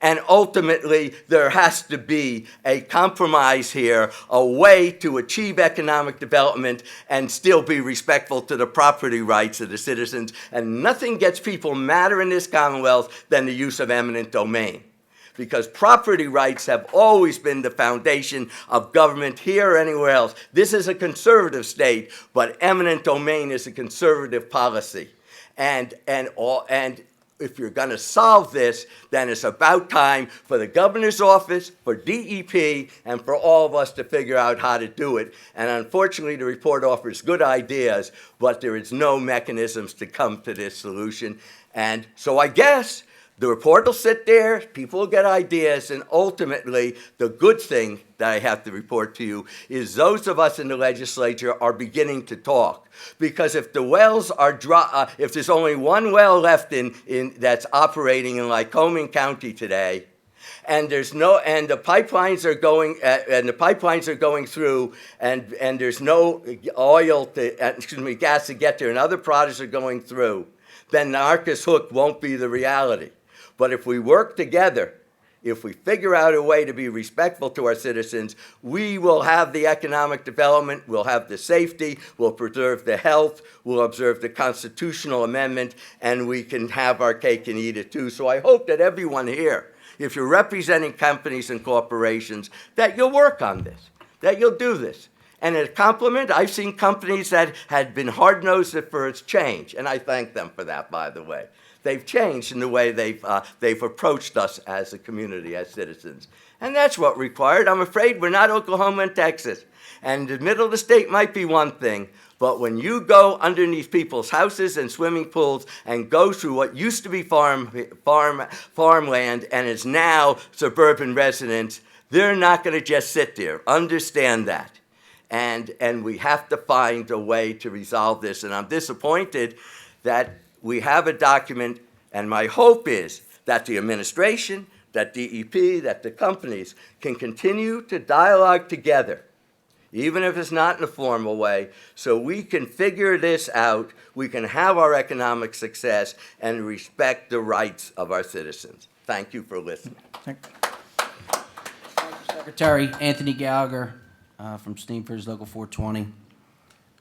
and ultimately there has to be a compromise here, a way to achieve economic development and still be respectful to the property rights of the citizens, and nothing gets people madder in this Commonwealth than the use of eminent domain. Because property rights have always been the foundation of government here or anywhere else. This is a conservative state, but eminent domain is a conservative policy. And if you're going to solve this, then it's about time for the governor's office, for DEP, and for all of us to figure out how to do it. And unfortunately, the report offers good ideas, but there is no mechanisms to come to this solution. And so I guess the report will sit there, people will get ideas, and ultimately, the good thing that I have to report to you is those of us in the legislature are beginning to talk. Because if the wells are dry, if there's only one well left that's operating in Lycoming County today, and the pipelines are going through, and there's no gas to get there, and other products are going through, then the Arcus hook won't be the reality. But if we work together, if we figure out a way to be respectful to our citizens, we will have the economic development, we'll have the safety, we'll preserve the health, we'll observe the constitutional amendment, and we can have our cake and eat it too. So I hope that everyone here, if you're representing companies and corporations, that you'll work on this, that you'll do this. And as a compliment, I've seen companies that had been hard-nosed for its change, and I thank them for that, by the way. They've changed in the way they've approached us as a community, as citizens. And that's what required. I'm afraid we're not Oklahoma and Texas. And the middle of the state might be one thing, but when you go underneath people's houses and swimming pools and go through what used to be farmland and is now suburban residents, they're not going to just sit there. Understand that. And we have to find a way to resolve this. And I'm disappointed that we have a document, and my hope is that the administration, that DEP, that the companies can continue to dialogue together, even if it's not in a formal way, so we can figure this out, we can have our economic success, and respect the rights of our citizens. Thank you for listening. Secretary Anthony Gallagher from Steamford's Local 420.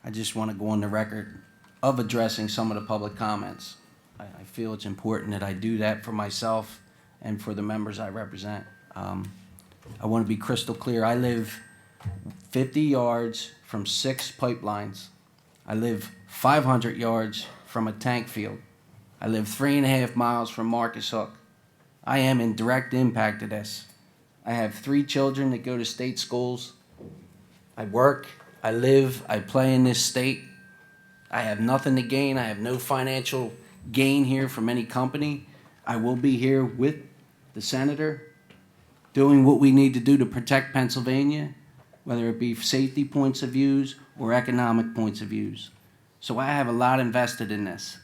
I just want to go on the record of addressing some of the public comments. I feel it's important that I do that for myself and for the members I represent. I want to be crystal clear. I live 50 yards from 6 pipelines. I live 500 yards from a tank field. I live 3.5 miles from Marcus Hook. I am in direct impact of this. I have 3 children that go to state schools. I work, I live, I play in this state. I have nothing to gain. I have no financial gain here from any company. I will be here with the senator doing what we need to do to protect Pennsylvania, whether it be safety points of views or economic points of views. So I have a lot invested in this,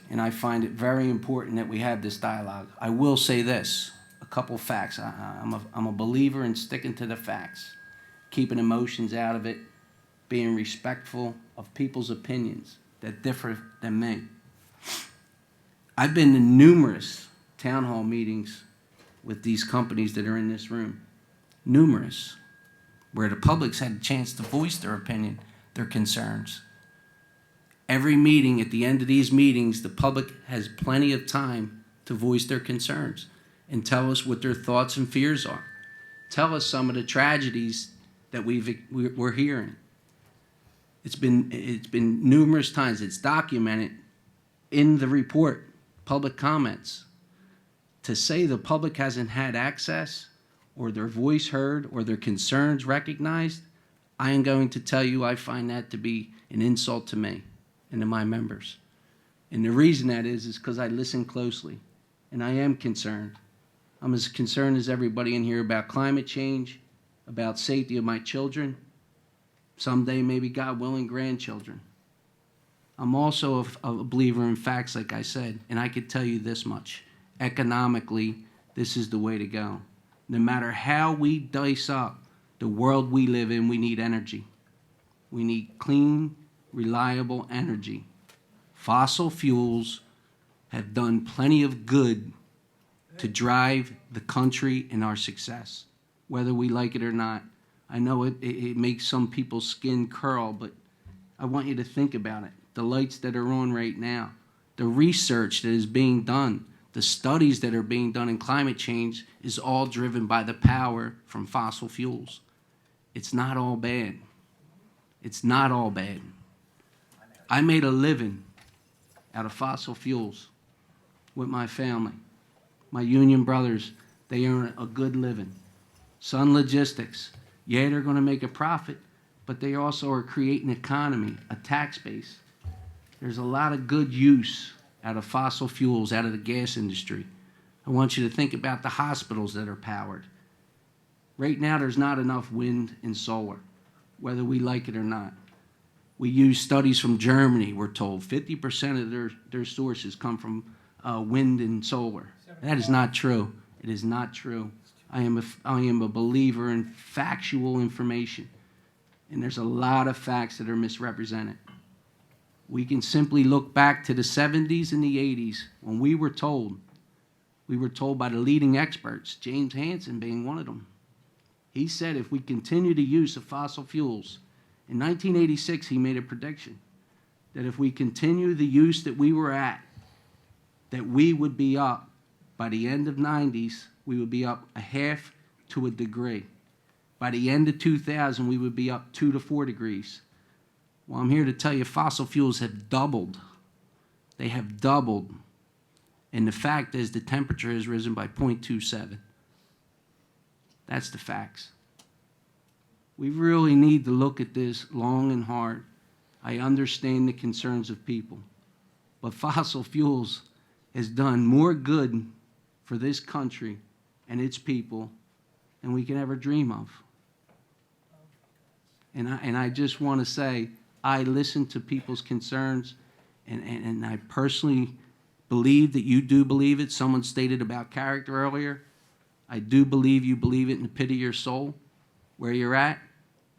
and I find it very important that we have this dialogue. I will say this, a couple facts. I'm a believer in sticking to the facts, keeping emotions out of it, being respectful of people's opinions that differ than me. I've been to numerous town hall meetings with these companies that are in this room. Numerous. where the public's had a chance to voice their opinion, their concerns. Every meeting, at the end of these meetings, the public has plenty of time to voice their concerns and tell us what their thoughts and fears are. Tell us some of the tragedies that we're hearing. It's been numerous times. It's documented in the report, public comments. To say the public hasn't had access or their voice heard or their concerns recognized, I am going to tell you I find that to be an insult to me and to my members. And the reason that is because I listen closely and I am concerned. I'm as concerned as everybody in here about climate change, about safety of my children, someday maybe, God willing, grandchildren. I'm also a believer in facts, like I said, and I could tell you this much. Economically, this is the way to go. No matter how we dice up the world we live in, we need energy. We need clean, reliable energy. Fossil fuels have done plenty of good to drive the country and our success, whether we like it or not. I know it makes some people's skin curl, but I want you to think about it. The lights that are on right now, the research that is being done, the studies that are being done in climate change is all driven by the power from fossil fuels. It's not all bad. It's not all bad. I made a living out of fossil fuels with my family. My union brothers, they earn a good living. Sun Logistics, yeah, they're going to make a profit, but they also are creating an economy, a tax base. There's a lot of good use out of fossil fuels, out of the gas industry. I want you to think about the hospitals that are powered. Right now, there's not enough wind and solar, whether we like it or not. We use studies from Germany, we're told. 50% of their sources come from wind and solar. That is not true. It is not true. I am a believer in factual information, and there's a lot of facts that are misrepresented. We can simply look back to the 70s and the 80s when we were told by the leading experts, James Hansen being one of them. He said if we continue the use of fossil fuels, in 1986 he made a prediction that if we continue the use that we were at, that we would be up, by the end of 90s, we would be up a half to a degree. By the end of 2000, we would be up 2 to 4 degrees. Well, I'm here to tell you fossil fuels have doubled. They have doubled. And the fact is the temperature has risen by 0.27. That's the facts. We really need to look at this long and hard. I understand the concerns of people. But fossil fuels has done more good for this country and its people than we can ever dream of. And I just want to say, I listen to people's concerns, and I personally believe that you do believe it. Someone stated about character earlier. I do believe you believe it in the pit of your soul, where you're at,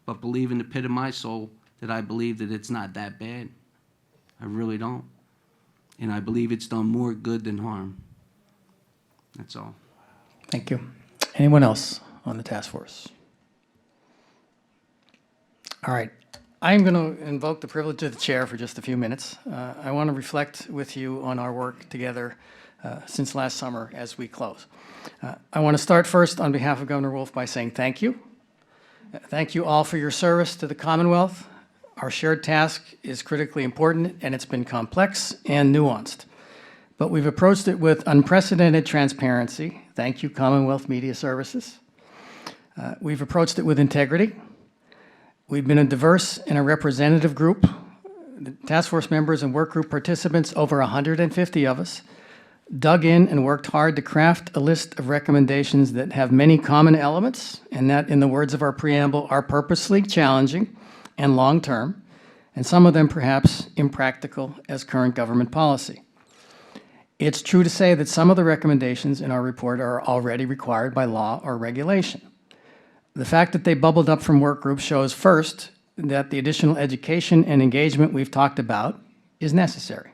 but believe in the pit of my soul that I believe that it's not that bad. I really don't. And I believe it's done more good than harm. That's all. Thank you. Anyone else on the task force? All right. I'm going to invoke the privilege of the chair for just a few minutes. I want to reflect with you on our work together since last summer as we close. I want to start first on behalf of Governor Wolf by saying thank you. Thank you all for your service to the Commonwealth. Our shared task is critically important, and it's been complex and nuanced. But we've approached it with unprecedented transparency. Thank you, Commonwealth Media Services. We've approached it with integrity. We've been a diverse and a representative group. The task force members and work group participants, over 150 of us, dug in and worked hard to craft a list of recommendations that have many common elements, and that, in the words of our preamble, are purposely challenging and long-term, and some of them perhaps impractical as current government policy. It's true to say that some of the recommendations in our report are already required by law or regulation. The fact that they bubbled up from work groups shows, first, that the additional education and engagement we've talked about is necessary.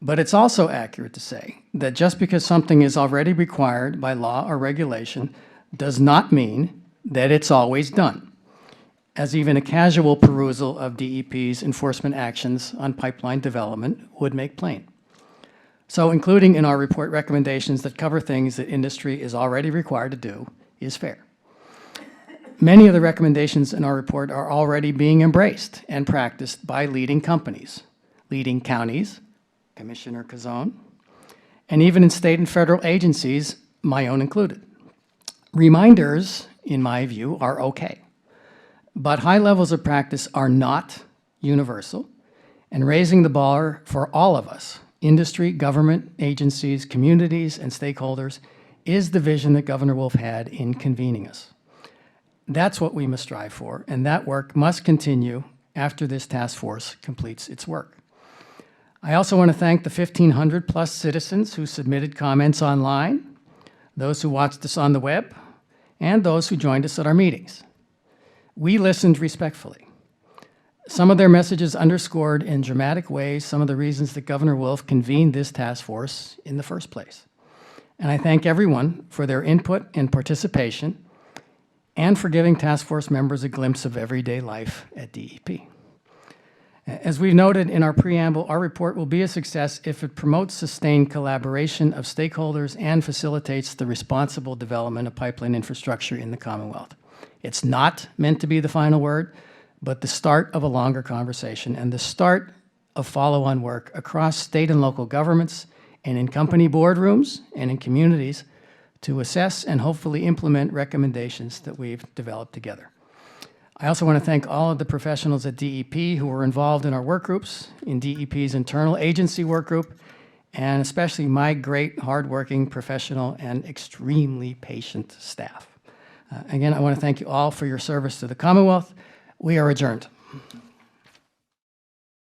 But it's also accurate to say that just because something is already required by law or regulation does not mean that it's always done. as even a casual perusal of DEP's enforcement actions on pipeline development would make plain. So including in our report recommendations that cover things that industry is already required to do is fair. Many of the recommendations in our report are already being embraced and practiced by leading companies, leading counties, Commissioner Cazone, and even in state and federal agencies, my own included. Reminders, in my view, are okay, but high levels of practice are not universal, and raising the bar for all of us, industry, government, agencies, communities, and stakeholders, is the vision that Governor Wolf had in convening us. That's what we must strive for, and that work must continue after this task force completes its work. I also want to thank the 1,500 plus citizens who submitted comments online, those who watched us on the web, and those who joined us at our meetings. We listened respectfully. Some of their messages underscored in dramatic ways some of the reasons that Governor Wolf convened this task force in the first place. And I thank everyone for their input and participation, and for giving task force members a glimpse of everyday life at DEP. As we've noted in our preamble, our report will be a success if it promotes sustained collaboration of stakeholders and facilitates the responsible development of pipeline infrastructure in the Commonwealth. It's not meant to be the final word, but the start of a longer conversation and the start of follow-on work across state and local governments and in company boardrooms and in communities to assess and hopefully implement recommendations that we've developed together. I also want to thank all of the professionals at DEP who were involved in our work groups, in DEP's internal agency work group, and especially my great, hardworking, professional, and extremely patient staff. Again, I want to thank you all for your service to the Commonwealth. We are adjourned.